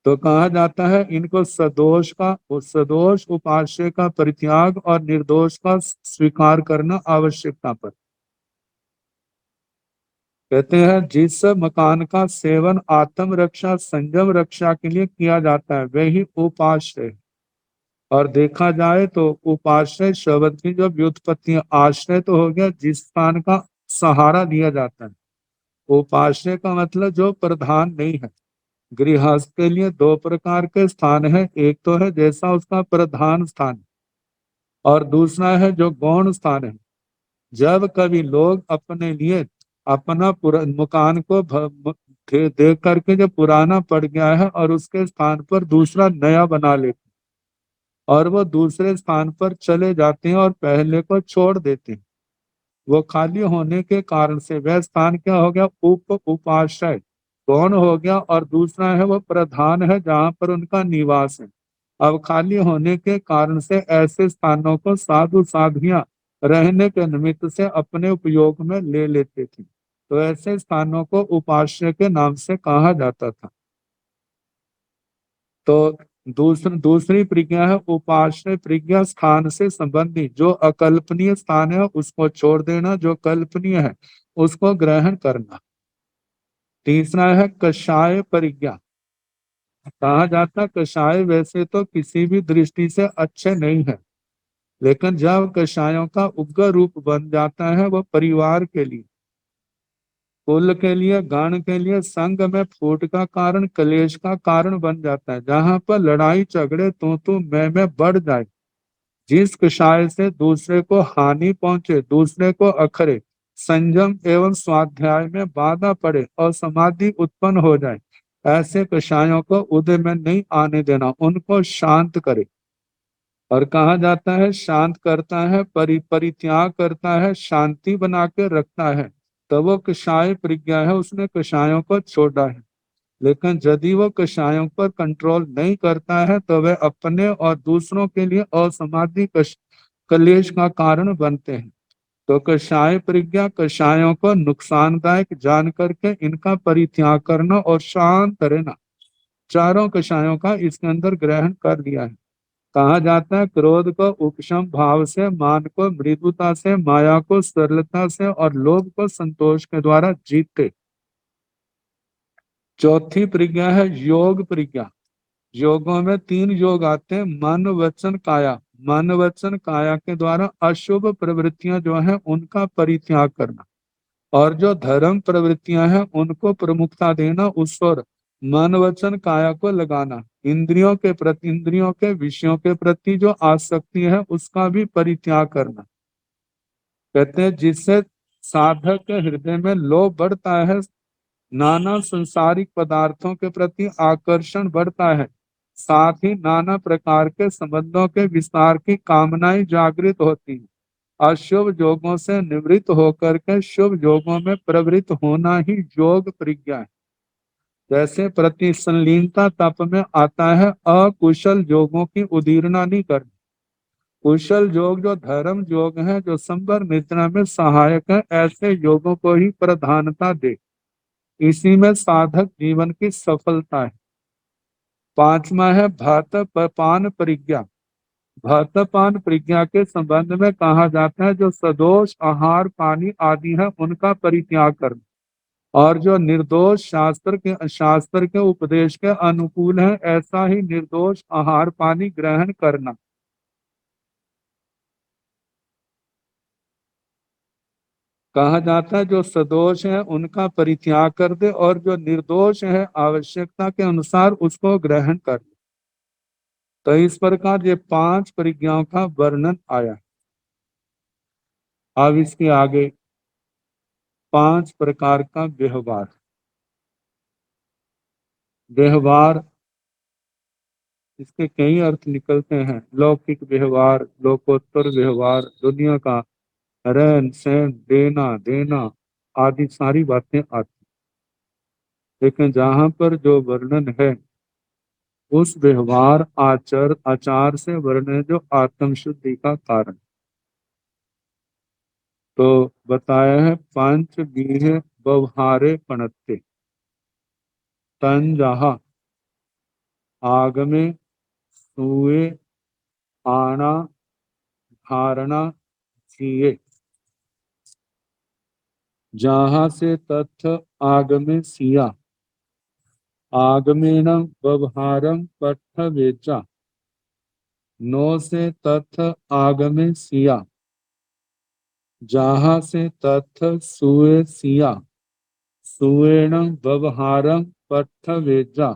तो कहा जाता है इनको सदोष उपास्य का परित्याग और निर्दोष का स्वीकार करना आवश्यकता पर। कहते हैं जिस मकान का सेवन आत्म रक्षा संयम रक्षा के लिए किया जाता है वही उपाश्रय। और देखा जाए तो उपाश्रय शब्द की जो व्युत्पत्ति, आश्रय तो हो गया जिस स्थान का सहारा दिया जाता है। उपाश्रय का मतलब जो प्रधान नहीं है। गृहस्थ के लिए दो प्रकार के स्थान है, एक तो है जैसा उसका प्रधान स्थान और दूसरा है जो गौण स्थान है। जब कभी लोग अपने लिए अपना मकान को देख करके जो पुराना पड़ गया है और उसके स्थान पर दूसरा नया बना लेते और वो दूसरे स्थान पर चले जाते हैं और पहले को छोड़ देते हैं, वो खाली होने के कारण से वह स्थान क्या हो गया, उपाश्रय गौण हो गया, और दूसरा है वो प्रधान है जहाँ पर उनका निवास है। अब खाली होने के कारण से ऐसे स्थानों को साधु साध्वियां रहने के निमित्त से अपने उपयोग में ले लेते थे, तो ऐसे स्थानों को उपाश्रय के नाम से कहा जाता था। तो दूसरी प्रज्ञा है उपाश्रय प्रज्ञा, स्थान से संबंधित। जो अकल्पनीय स्थान है उसको छोड़ देना, जो कल्पनीय है उसको ग्रहण करना। तीसरा है कषाय परिज्ञा। कहा जाता कषाय वैसे तो किसी भी दृष्टि से अच्छे नहीं है, लेकिन जब कषायों का उग्र रूप बन जाता है वो परिवार के लिए, कुल के लिए, गण के लिए संघ में फूट का कारण, कलेश का कारण बन जाता है। जहां पर लड़ाई झगड़े तू मैं बढ़ जाए, जिस कषाय से दूसरे को हानि पहुंचे, दूसरे को अखरे, संयम एवं स्वाध्याय में बाधा पड़े और समाधि उत्पन्न हो जाए, ऐसे कषायों को उदय में नहीं आने देना, उनको शांत करे। और कहा जाता है शांत करता है, परित्याग करता है, शांति बना के रखता है, तो वो कषाय प्रज्ञा है, उसने कषायों को छोड़ा है। लेकिन यदि वो कषायों पर कंट्रोल नहीं करता है तो वह अपने और दूसरों के लिए असमाधि कलेश का कारण बनते हैं। तो कषाय प्रज्ञा कषायों को नुकसानदायक जान करके इनका परित्याग करना और शांत रहना, चारों कषायों का इसके अंदर ग्रहण कर लिया है। कहा जाता है क्रोध को उपशम भाव से, मान को मृदुता से, माया को सरलता से और लोभ को संतोष के द्वारा जीते। चौथी प्रज्ञा है योग प्रज्ञा। योगों में 3 योग आते हैं, मन वचन काया। मन वचन काया के द्वारा अशुभ प्रवृत्तियां जो है उनका परित्याग करना, और जो धर्म प्रवृत्तियां हैं उनको प्रमुखता देना, उस पर मन वचन काया को लगाना। इंद्रियों के प्रति, इंद्रियों के विषयों के प्रति जो आसक्ति है उसका भी परित्याग करना। कहते हैं जिससे साधक के हृदय में लोभ बढ़ता है, नाना संसारिक पदार्थों के प्रति आकर्षण बढ़ता है, साथ ही नाना प्रकार के संबंधों के विस्तार की कामनाएं जागृत होती है। अशुभ योगों से निवृत्त होकर के शुभ योगों में प्रवृत्त होना ही योग प्रज्ञा है। जैसे प्रतिसंलीनता तप में आता है अकुशल योगों की उदीरना नहीं करनी। कुशल योग जो धर्म योग है, जो संवर निद्रा में सहायक है, ऐसे योगों को ही प्रधानता दे, इसी में साधक जीवन की सफलता है। 5वां है भतपान प्रज्ञा। भतपान प्रज्ञा के संबंध में कहा जाता है जो सदोष आहार पानी आदि है उनका परित्याग करना, और जो निर्दोष शास्त्र के उपदेश के अनुकूल है ऐसा ही निर्दोष आहार पानी ग्रहण करना। कहा जाता है जो सदोष है उनका परित्याग कर दे, और जो निर्दोष है आवश्यकता के अनुसार उसको ग्रहण कर ले। तो इस प्रकार ये 5 परिज्ञाओं का वर्णन आया। अब इसके आगे 5 प्रकार का व्यवहार। व्यवहार इसके कई अर्थ निकलते हैं, लौकिक व्यवहार, लोकोत्तर व्यवहार, दुनिया का रहन सहन, देना देना आदि सारी बातें आती। लेकिन जहां पर जो वर्णन है उस व्यवहार आचार से वर्णन है जो आत्म शुद्धि का कारण। तो बताया है 5 बीहे व्यवहारे पणत्ते। तन जहा आगमे सूए आना धारणा जिए। जहां से तथ्य आगमे सिया, आगमेन व्यवहारम पठ वेचा। नो से तथ्य आगमे सिया, जहां से तथ्य सुए सिया, सुएण व्यवहारम पठ वेचा।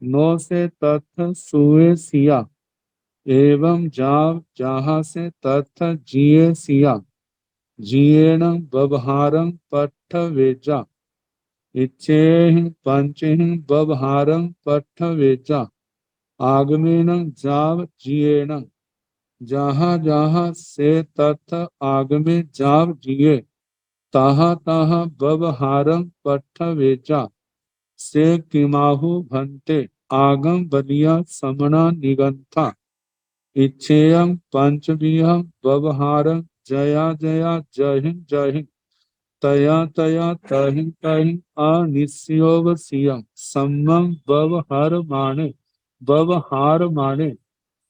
नो से तथ्य सुए सिया, एवं जाव जहां से तथ्य जिए सिया, जिएण व्यवहारम पठ वेचा। इच्छेहि पंचहि व्यवहारं पठ वेचा, आगमेन जाव जिएण। जहाँ जहाँ से तथ आगमे जाव जिए, तहाँ तहाँ व्यवहारं पठ वेचा। से किमाहु भंते आगम बलिया समणा निगंथा। इच्छेयं पंचविहं व्यवहारं जया जया जहिं जहिं। तया तया तहिं तहिं अनिस्योवसियं सम्मं व्यवहार माने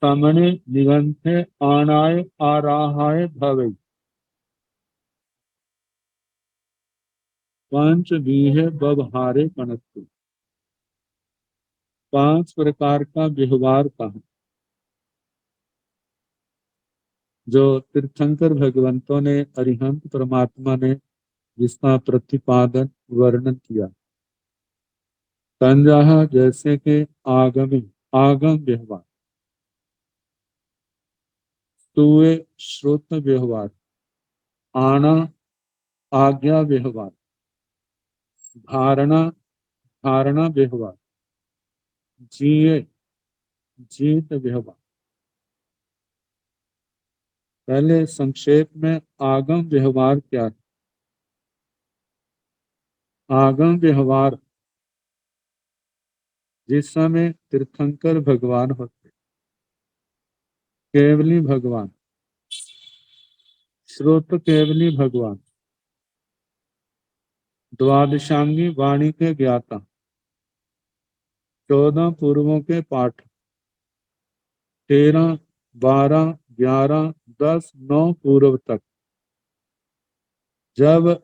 समणे निगंथे आनाय आराहाय भवे। पंच बीहे व्यवहारे पणत्तु। 5 प्रकार का व्यवहार कहा, जो तीर्थंकर भगवंतों ने, अरिहंत परमात्मा ने जिसका प्रतिपादन वर्णन किया। तंजहा जैसे कि आगम व्यवहार, तुए श्रोत व्यवहार, आना आज्ञा व्यवहार, धारणा धारणा व्यवहार, जिए जीत व्यवहार। पहले संक्षेप में आगम व्यवहार क्या है। आगम व्यवहार जिस समय तीर्थंकर भगवान होते, केवली भगवान, श्रोत केवली भगवान, द्वादशांगी वाणी के ज्ञाता, 14 पूर्वों के पाठ, 13, 12, 11, 10, 9 पूर्व तक। जब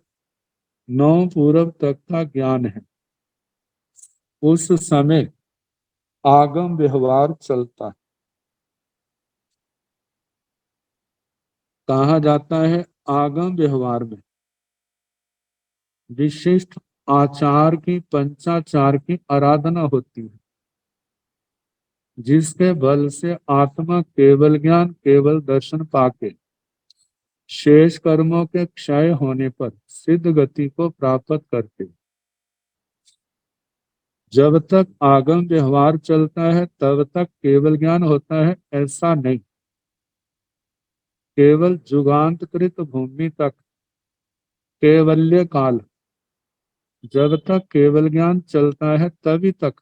9 पूर्व तक का ज्ञान है उस समय आगम व्यवहार चलता है। कहा जाता है आगम व्यवहार में विशिष्ट आचार की, पंचाचार की आराधना होती है, जिसके बल से आत्मा केवल ज्ञान, केवल दर्शन पाके शेष कर्मों के क्षय होने पर सिद्ध गति को प्राप्त करते। जब तक आगम व्यवहार चलता है तब तक केवल ज्ञान होता है, ऐसा नहीं। केवल जुगांतकृत भूमि तक केवल्य काल, जब तक केवल ज्ञान चलता है तभी तक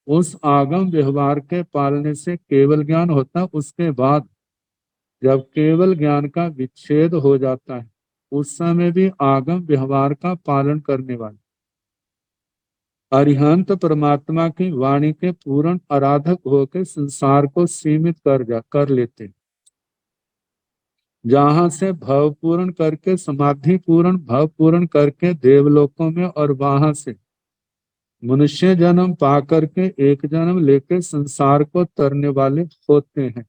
उस आगम व्यवहार के पालने से केवल ज्ञान होता है। उसके बाद जब केवल ज्ञान का विच्छेद हो जाता है उस समय भी आगम व्यवहार का पालन करने वाले अरिहंत परमात्मा की वाणी के पूर्ण आराधक होकर संसार को सीमित कर लेते। जहां से भव पूर्ण करके, समाधि पूर्ण, भव पूर्ण करके देवलोकों में, और वहां से मनुष्य जन्म पा करके एक जन्म लेके संसार को तरने वाले होते हैं।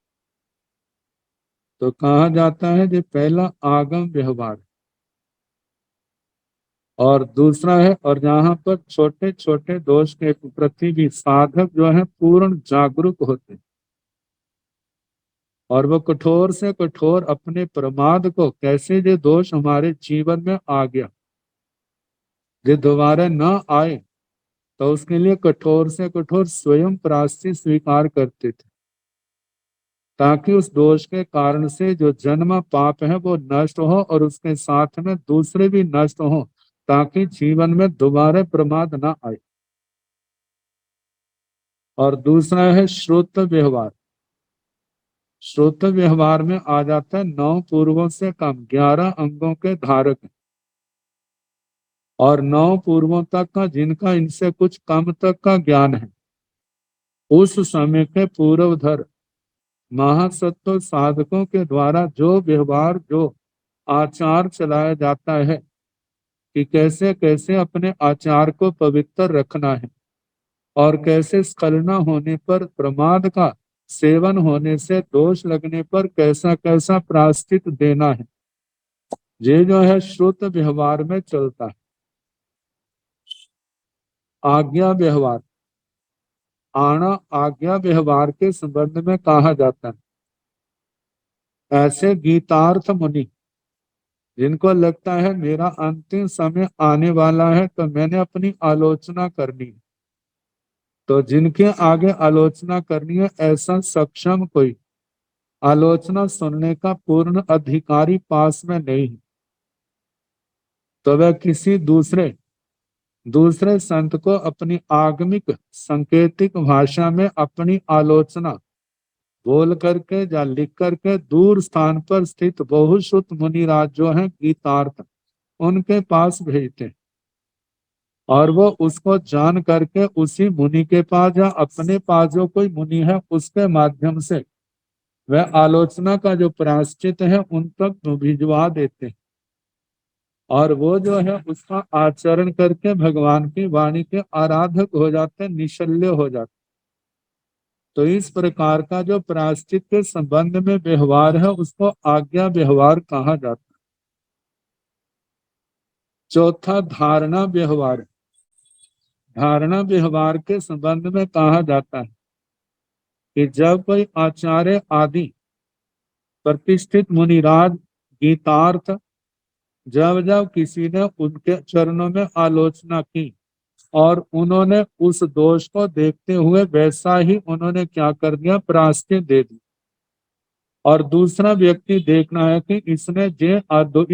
तो कहा जाता है कि पहला आगम व्यवहार और दूसरा है, और जहां पर छोटे छोटे दोष के प्रति भी साधक जो है पूर्ण जागरूक होते हैं और वो कठोर से कठोर अपने प्रमाद को, कैसे जो दोष हमारे जीवन में आ गया जो दोबारा न आए, तो उसके लिए कठोर से कठोर स्वयं प्रायश्चित स्वीकार करते थे, ताकि उस दोष के कारण से जो जन्म पाप है वो नष्ट हो और उसके साथ में दूसरे भी नष्ट हो, ताकि जीवन में दोबारा प्रमाद ना आए। और दूसरा है श्रोत व्यवहार। श्रोत व्यवहार में आ जाता है 9 पूर्वों से कम, 11 अंगों के धारक और 9 पूर्वों तक का, जिनका इनसे कुछ कम तक का ज्ञान है, उस समय के पूर्वधर महासत्व साधकों के द्वारा जो व्यवहार, जो आचार चलाया जाता है कि कैसे कैसे अपने आचार को पवित्र रखना है और कैसे स्खलना होने पर, प्रमाद का सेवन होने से, दोष लगने पर कैसा कैसा प्रायश्चित देना है, ये जो है श्रुत व्यवहार में चलता है। आज्ञा व्यवहार, आना आज्ञा व्यवहार के संबंध में कहा जाता है। ऐसे गीतार्थ मुनि जिनको लगता है मेरा अंतिम समय आने वाला है तो मैंने अपनी आलोचना करनी है, तो जिनके आगे आलोचना करनी है ऐसा सक्षम कोई आलोचना सुनने का पूर्ण अधिकारी पास में नहीं है, तो वह किसी दूसरे संत को अपनी आगमिक सांकेतिक भाषा में अपनी आलोचना बोल करके या लिख करके दूर स्थान पर स्थित बहुश्रुत मुनिराज जो है गीतार्थ, उनके पास भेजते हैं और वो उसको जान करके उसी मुनि के पास या अपने पास जो कोई मुनि है उसके माध्यम से वह आलोचना का जो प्रायश्चित है उन तक भिजवा देते हैं और वो जो है उसका आचरण करके भगवान की वाणी के आराधक हो जाते हैं, निशल्य हो जाते। तो इस प्रकार का जो प्रायश्चित के संबंध में व्यवहार है उसको आज्ञा व्यवहार कहा जाता है। चौथा धारणा व्यवहार। धारणा व्यवहार के संबंध में कहा जाता है कि जब कोई आचार्य आदि प्रतिष्ठित मुनिराज गीतार्थ, जब जब किसी ने उनके चरणों में आलोचना की और उन्होंने उस दोष को देखते हुए वैसा ही उन्होंने क्या कर दिया, प्रायश्चित दे दी, और दूसरा व्यक्ति देखना है कि इसने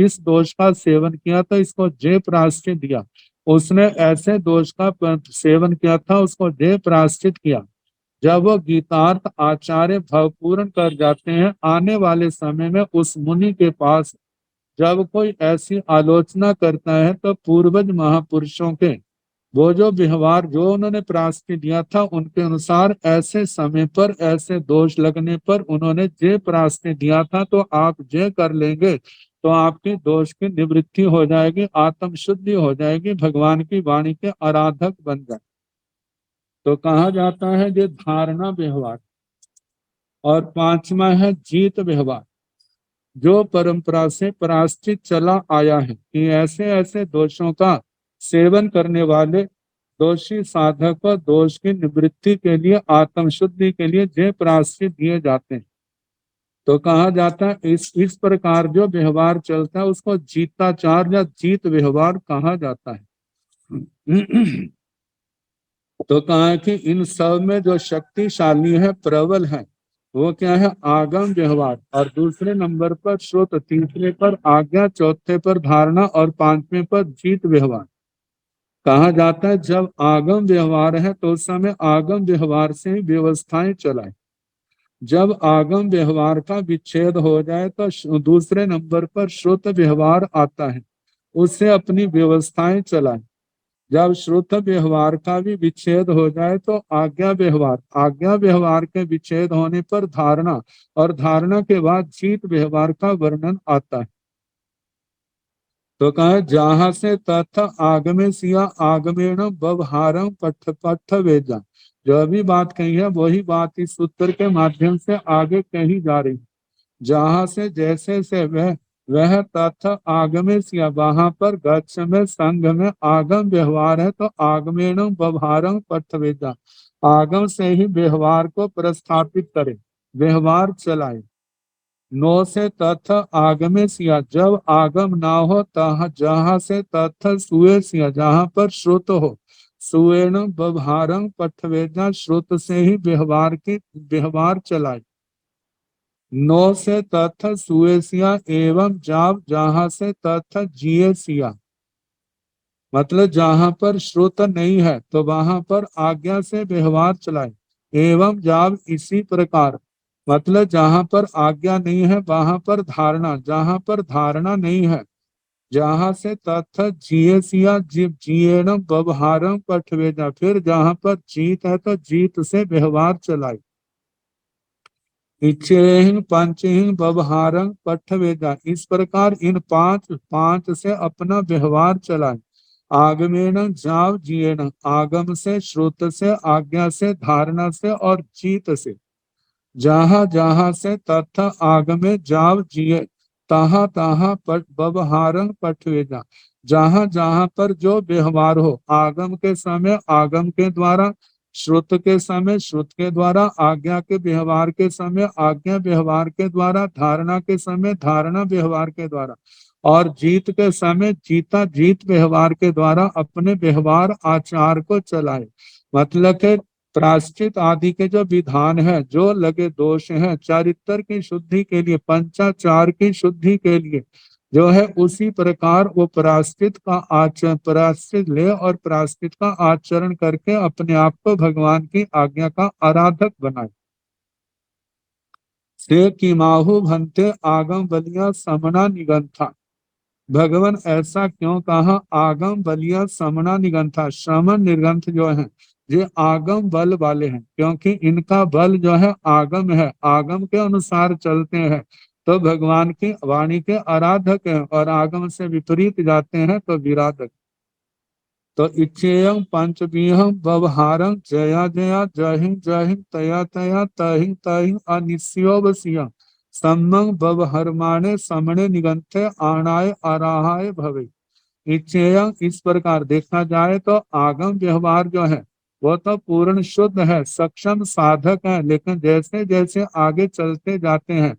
इस दोष का सेवन किया तो इसको जे प्रायश्चित दिया, उसने ऐसे दोष का सेवन किया था उसको जे प्रायश्चित किया। जब वो गीतार्थ आचार्य भवपूर्ण कर जाते हैं, आने वाले समय में उस मुनि के पास जब कोई ऐसी आलोचना करता है तो पूर्वज महापुरुषों के वो जो व्यवहार जो उन्होंने प्रायश्चित दिया था उनके अनुसार ऐसे समय पर ऐसे दोष लगने पर उन्होंने जे प्रायश्चित दिया था, तो आप जे कर लेंगे तो आपके दोष की निवृत्ति हो जाएगी, आत्म शुद्धि हो जाएगी, भगवान की वाणी के आराधक बन जाए। तो कहा जाता है ये धारणा व्यवहार। और पांचवा है जीत व्यवहार, जो परंपरा से प्रायश्चित चला आया है कि ऐसे ऐसे दोषों का सेवन करने वाले दोषी साधक को दोष की निवृत्ति के लिए आत्म शुद्धि के लिए जे प्रायश्चित दिए जाते हैं। तो कहा जाता है इस प्रकार जो व्यवहार चलता है उसको जीताचार या जीत व्यवहार कहा जाता है। तो कहा है कि इन सब में जो शक्तिशाली है, प्रबल है, वो क्या है? आगम व्यवहार। और दूसरे नंबर पर श्रुत, तीसरे पर आज्ञा, चौथे पर धारणा और पांचवें पर जीत व्यवहार। कहा जाता है जब आगम व्यवहार है तो उस समय आगम व्यवहार से ही व्यवस्थाएं चलाए। जब आगम व्यवहार का विच्छेद हो जाए तो दूसरे नंबर पर श्रुत व्यवहार आता है, उससे अपनी व्यवस्थाएं चलाए। जब श्रुत व्यवहार का भी विच्छेद हो जाए तो आज्ञा व्यवहार, आज्ञा व्यवहार के विच्छेद होने पर धारणा, और धारणा के बाद जीत व्यवहार का वर्णन आता है। तो कहा जहां से तथ आगमे सिया आगमेण व्यवहारम पठ पठ वेजा। जो अभी बात कही है वही बात इस सूत्र के माध्यम से आगे कही जा रही है। जहां से जैसे से वह तथ आगमे सिया, वहां पर गच्छ में संघ में आगम व्यवहार है तो आगमेण व्यवहारम पठ वेजा, आगम से ही व्यवहार को प्रस्थापित करे, व्यवहार चलाए। नो से तथ आगमे सिया, जब आगम ना हो तह जहां से तथ सुए सिया, जहां पर श्रुत हो, सुएण व्यवहारं पठवेजा, श्रुत से ही व्यवहार चलाए। नो से तथ सुए सिया एवं जाव, जहां से तथ जिए सिया, मतलब जहां पर श्रुत नहीं है तो वहां पर आज्ञा से व्यवहार चलाए। एवं जाव, इसी प्रकार, मतलब जहां पर आज्ञा नहीं है वहां पर धारणा, जहां पर धारणा नहीं है, जहां से तथ जिये सिया जीव जियेण व्यवहारम पठवेजा, फिर जहां पर जीत है तो जीत से व्यवहार चलाए। इच्छेहीन पंचहीन व्यवहारं पठवेदा, इस प्रकार इन पांच से अपना व्यवहार चलाए। आगमेन जाव जियेन, आगम से, श्रुत से, आज्ञा से, धारणा से और जीत से। जहां जहां से तथ आगमे जाव जिये, तहा तहा पट व्यवहारं पठवेदा, जहां जहां पर जो व्यवहार हो, आगम के समय आगम के द्वारा, श्रुत के समय श्रुत के द्वारा, आज्ञा के व्यवहार के समय आज्ञा व्यवहार के द्वारा, धारणा के समय धारणा व्यवहार के द्वारा, और जीत के समय जीता जीत व्यवहार के द्वारा अपने व्यवहार आचार को चलाए। मतलब के प्रायश्चित आदि के जो विधान है, जो लगे दोष हैं, चारित्र की शुद्धि के लिए, पंचाचार की शुद्धि के लिए जो है, उसी प्रकार वो प्रायश्चित का आचरण, प्रायश्चित ले और प्रायश्चित का आचरण करके अपने आप को भगवान की आज्ञा का आराधक बनाए। से किमाहु भंते आगम बलिया समना निगंथा, भगवान ऐसा क्यों कहा? आगम बलिया समना निगंथा, श्रमण निर्गंथ जो है ये आगम बल वाले हैं, क्योंकि इनका बल जो है आगम है, आगम के अनुसार चलते हैं तो भगवान की वाणी के आराधक हैं, और आगम से विपरीत जाते हैं तो विराधक। तो इच्छेयं पंचवीहं व्यवहारं जया जया जय हिंद तया तया तहिं तहिं अनिस्योवसियं सम्मं व्यवहरमाणे समणे निगंथे आणाय आराहाय भवे। इच्छेयं, इस प्रकार देखा जाए तो आगम व्यवहार जो है वो तो पूर्ण शुद्ध है, सक्षम साधक है, लेकिन जैसे जैसे आगे चलते जाते हैं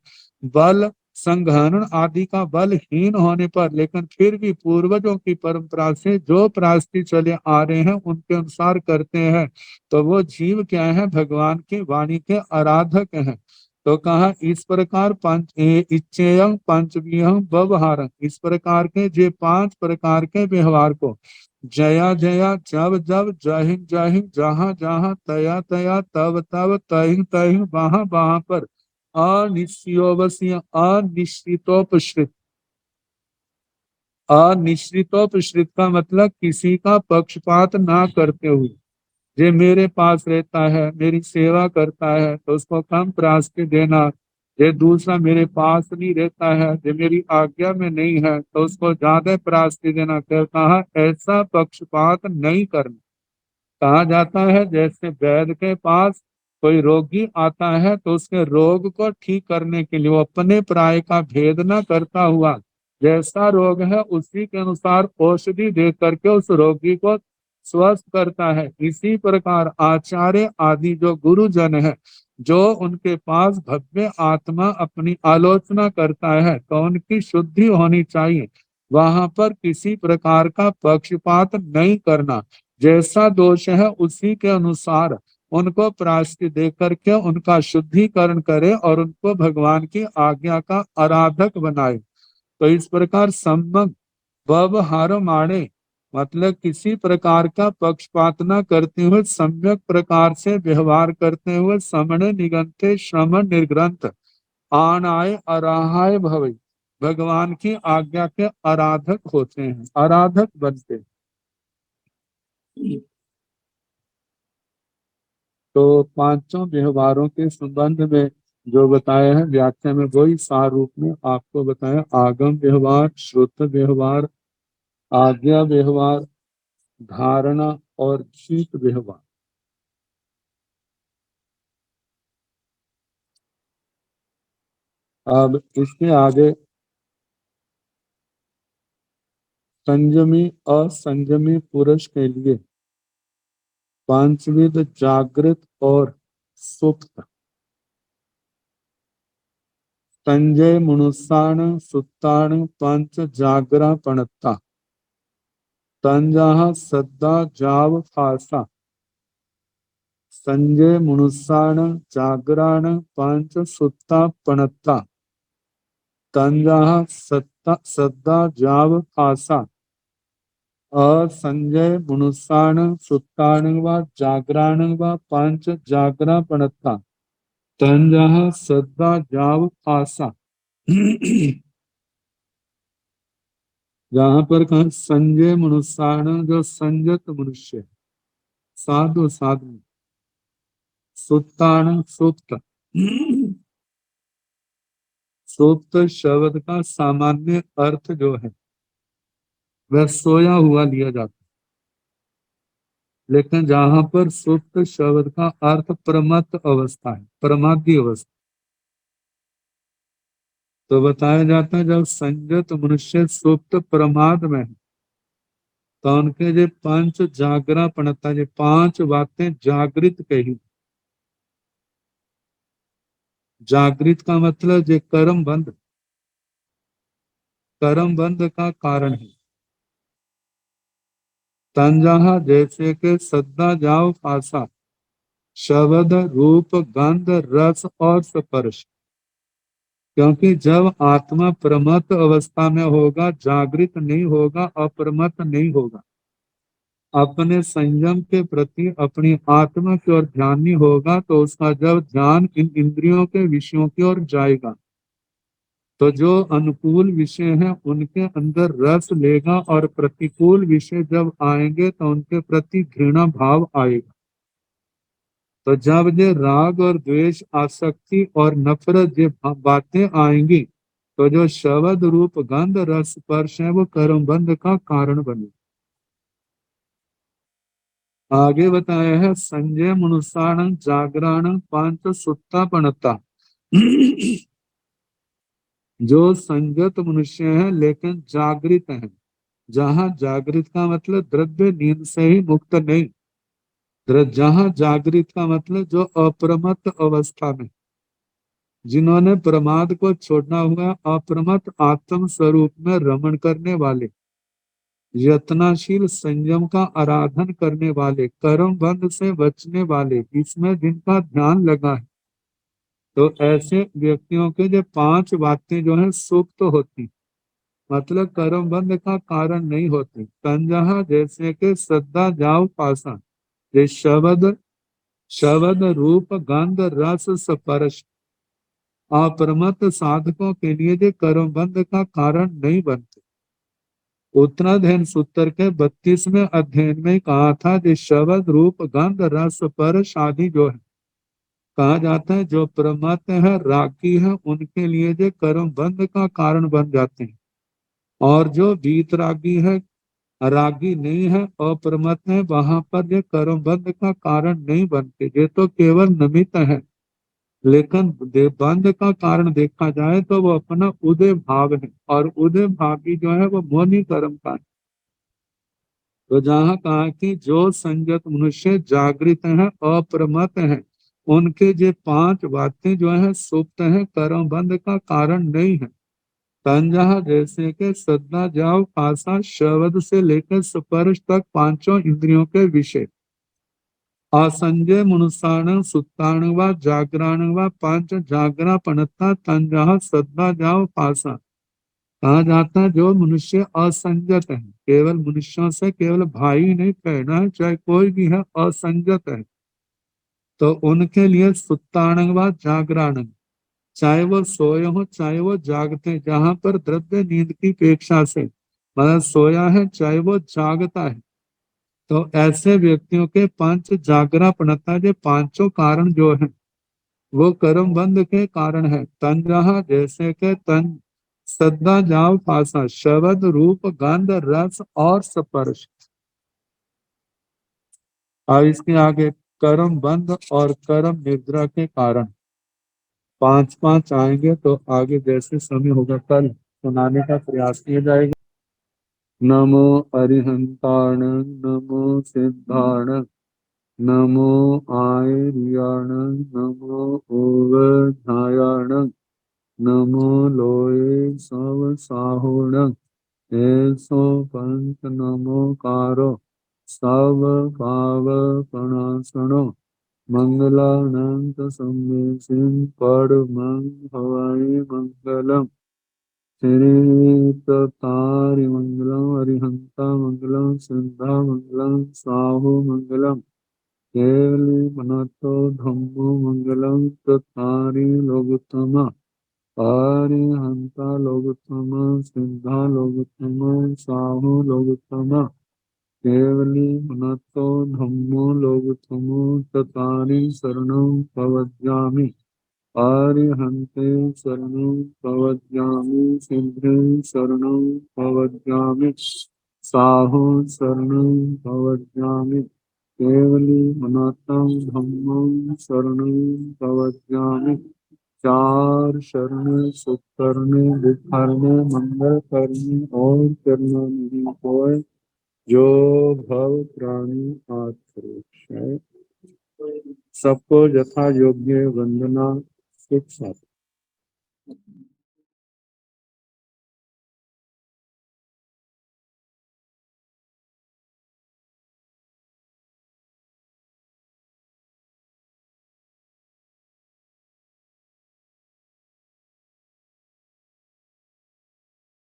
बल संघनन आदि का बलहीन होने पर, लेकिन फिर भी पूर्वजों की परंपरा से जो प्रायश्चित चले आ रहे हैं उनके अनुसार करते हैं, तो वो जीव क्या है? भगवान की वाणी के आराधक हैं। तो कहा इस प्रकार इच्छेयं पंचवीहं व्यवहारं, इस प्रकार के जे पांच प्रकार के व्यवहार को जया जया जब जब जहिं जहिं जहां जहां तया तया तब तब तहिं तहिं वहां वहां पर अनिश्चितोपश्रित, अनिश्रितोपश्रित का मतलब किसी का पक्षपात ना करते हुए। जे मेरे पास रहता है, मेरी सेवा करता है तो उसको कम प्राश्चित देना। जे दूसरा मेरे पास नहीं रहता है, जे मेरी आज्ञा में नहीं है तो उसको ज्यादा प्राश्चित देना। कहा ऐसा पक्षपात नहीं करना। कहा जाता है जैसे वैद्य के पास कोई रोगी आता है तो उसके रोग को ठीक करने के लिए वो अपने प्राय का भेद न करता हुआ जैसा रोग है उसी के अनुसार औषधि दे करके उस रोगी को स्वस्थ करता है। इसी प्रकार आचार्य आदि जो गुरुजन है, जो उनके पास भव्य आत्मा अपनी आलोचना करता है तो उनकी शुद्धि होनी चाहिए। वहां पर किसी प्रकार का पक्षपात नहीं करना। जैसा दोष है उसी के अनुसार उनको प्रायश्चित दे करके उनका शुद्धिकरण करे और उनको भगवान की आज्ञा का आराधक बनाए। तो इस प्रकार सम्यक व्यवहार माणे मतलब किसी प्रकार का पक्षपात न करते हुए सम्यक प्रकार से व्यवहार करते हुए समणे निगंते श्रमण निर्ग्रंथ आनाय अराहाय भवे भगवान की आज्ञा के आराधक होते हैं, आराधक बनते हैं। तो पांचों व्यवहारों के संबंध में जो बताया है व्याख्या में वही सार रूप में आपको बताया। आगम व्यवहार, श्रुत व्यवहार, आज्ञा व्यवहार, धारणा और शीत व्यवहार। अब इसके आगे संयमी असंयमी पुरुष के लिए पांचविध जागृत और सुप्त। संजय मनुष्याण सुत्ताण पंच जागरा पणता तंजा सद्दा जाव फासा। संजय मनुष्याण जागराण पंच सुत्ता पणता तंजा सद्दा जाव फासा। असंजय मनुष्याण सुत्ताण व जागराण व पंच जागरा पणता तंजा सद्दा जाव फासा। जहां पर कहा संजय मनुष्याण जो संयत मनुष्य, साधु साधु, सुत्तान सुप्त। सुप्त शब्द का सामान्य अर्थ जो है वह सोया हुआ लिया जाता है, लेकिन जहां पर सुप्त शब्द का अर्थ प्रमत्त अवस्था है, प्रमादी अवस्था, तो बताया जाता है जब संयत मनुष्य सुप्त प्रमाद में है तो उनके जो पंच जागरा पणता, जो पांच बातें जागृत कही। जागृत का मतलब जो कर्म बंध, कर्म बंध का कारण है। तंजहा जैसे के सद्दा जाओ फासा, शब्द रूप गंध रस और स्पर्श। क्योंकि जब आत्मा प्रमत्त अवस्था में होगा, जागृत नहीं होगा, अप्रमत्त नहीं होगा, अपने संयम के प्रति अपनी आत्मा की ओर ध्यान नहीं होगा, तो उसका जब ध्यान इन इंद्रियों के विषयों की ओर जाएगा तो जो अनुकूल विषय हैं उनके अंदर रस लेगा और प्रतिकूल विषय जब आएंगे तो उनके प्रति घृणा भाव आएगा। तो जब ये राग और द्वेष, आसक्ति और नफरत ये बातें आएंगी तो जो शब्द रूप गंध रस स्पर्श है वो कर्म बंध का कारण बने। आगे बताया है संजय मनुष्याण जागरण पांच सुत्ता पणता। जो संगत मनुष्य है लेकिन जागृत है। जहां जागृत का मतलब द्रव्य नींद से ही मुक्त नहीं, जहां जागृत का मतलब जो अप्रमत्त अवस्था में, जिन्होंने प्रमाद को छोड़ना हुआ, अप्रमत्त आत्म स्वरूप में रमण करने वाले, यत्नाशील संयम का आराधन करने वाले, कर्म बंध से बचने वाले, इसमें जिनका ध्यान लगा है, तो ऐसे व्यक्तियों के जो पांच बातें जो है सुप्त होती, मतलब कर्म बंध का कारण नहीं होती। तंजहा जैसे के श्रद्धा जाओ पासा, ये शब्द रूप गंध रस स्पर्श अप्रमत्त साधकों के लिए जो कर्म बंध का कारण नहीं बनते। उत्तराधीन सूत्र के 32वें अध्ययन में कहा था कि शब्द रूप गंध रस स्पर्श आदि जो है कहा जाता है जो प्रमत्त है रागी है उनके लिए जो कर्म बंध का कारण बन जाते हैं, और जो वीतरागी है रागी नहीं है अप्रमत्त है वहां पर ये कर्म बंध का कारण नहीं बनते, ये तो केवल निमित्त है। लेकिन बंध का कारण देखा जाए तो वो अपना उदय भाव है, और उदय भावी जो है वो मोनि कर्म का है। तो जहाँ कहा कि जो संयत मनुष्य जागृत है अप्रमत्त है उनके ये 5 बातें जो है सुप्त है कर्म बंध का कारण नहीं है। तंजहा जैसे के सद्दा जाव पासा शब्द से लेकर स्पर्श तक 5 इंद्रियों के विषय, असंजय मनुष्याण सुत्ताण व जागराण व 5 जागरा पणता तंजहा सद्दा जाव पासा। कहा जाता है जो मनुष्य असंजत है, केवल मनुष्यों से केवल भाई नहीं कहना है, चाहे कोई भी है असंजत है, तो उनके लिए सुत्ताण व जागराण, चाहे वो सोए हो चाहे वो जागते, जहां पर द्रव्य नींद की अपेक्षा से मतलब सोया है चाहे वो जागता है, तो ऐसे व्यक्तियों के 5 जागरा पणता के 5 कारण जो है वो कर्म बंध के कारण है। तन जहा जैसे के तन सद्दा जाव पासा शब्द रूप गंध रस और स्पर्श, और इसके आगे कर्म बंध और कर्म निद्रा के कारण 5 5 आएंगे, तो आगे जैसे समय होगा कल सुनाने का प्रयास किया जाएगा। नमो अरिहंताण नमो सिद्धाण नमो आयर्याण नमो ओवधायाण नमो लोये सव साहुण ऐसो पंच नमो कारो सब पाव प्रणासनो मंगलानंत सम्मेसिन परमं हवाई मंगलम श्री तारि मंगलम अरिहंता मंगलम सिद्धा मंगलम साहु मंगलम केवली मनातो धम्मो मंगलम ततारि लोगोत्तम अरिहंता लोगोत्तम सिद्धा लोगोत्तम साहु लोगोत्तम केवली मनातो धम्मो लोगोत्तम ततारि शरणं प्रवज्जामि आर्यहन्ते शरणं प्रवज्जामि सिद्धे शरणं प्रवज्जामि साहु शरणं प्रवज्जामि केवली मनातं धम्मं शरणं प्रवज्जामि। 4 शरण सुख करने दुख हरने मंगल करने और करना नहीं कोय जो भव प्राणी आत्रोष है। सबको यथा योग्य वंदना सुख साथ।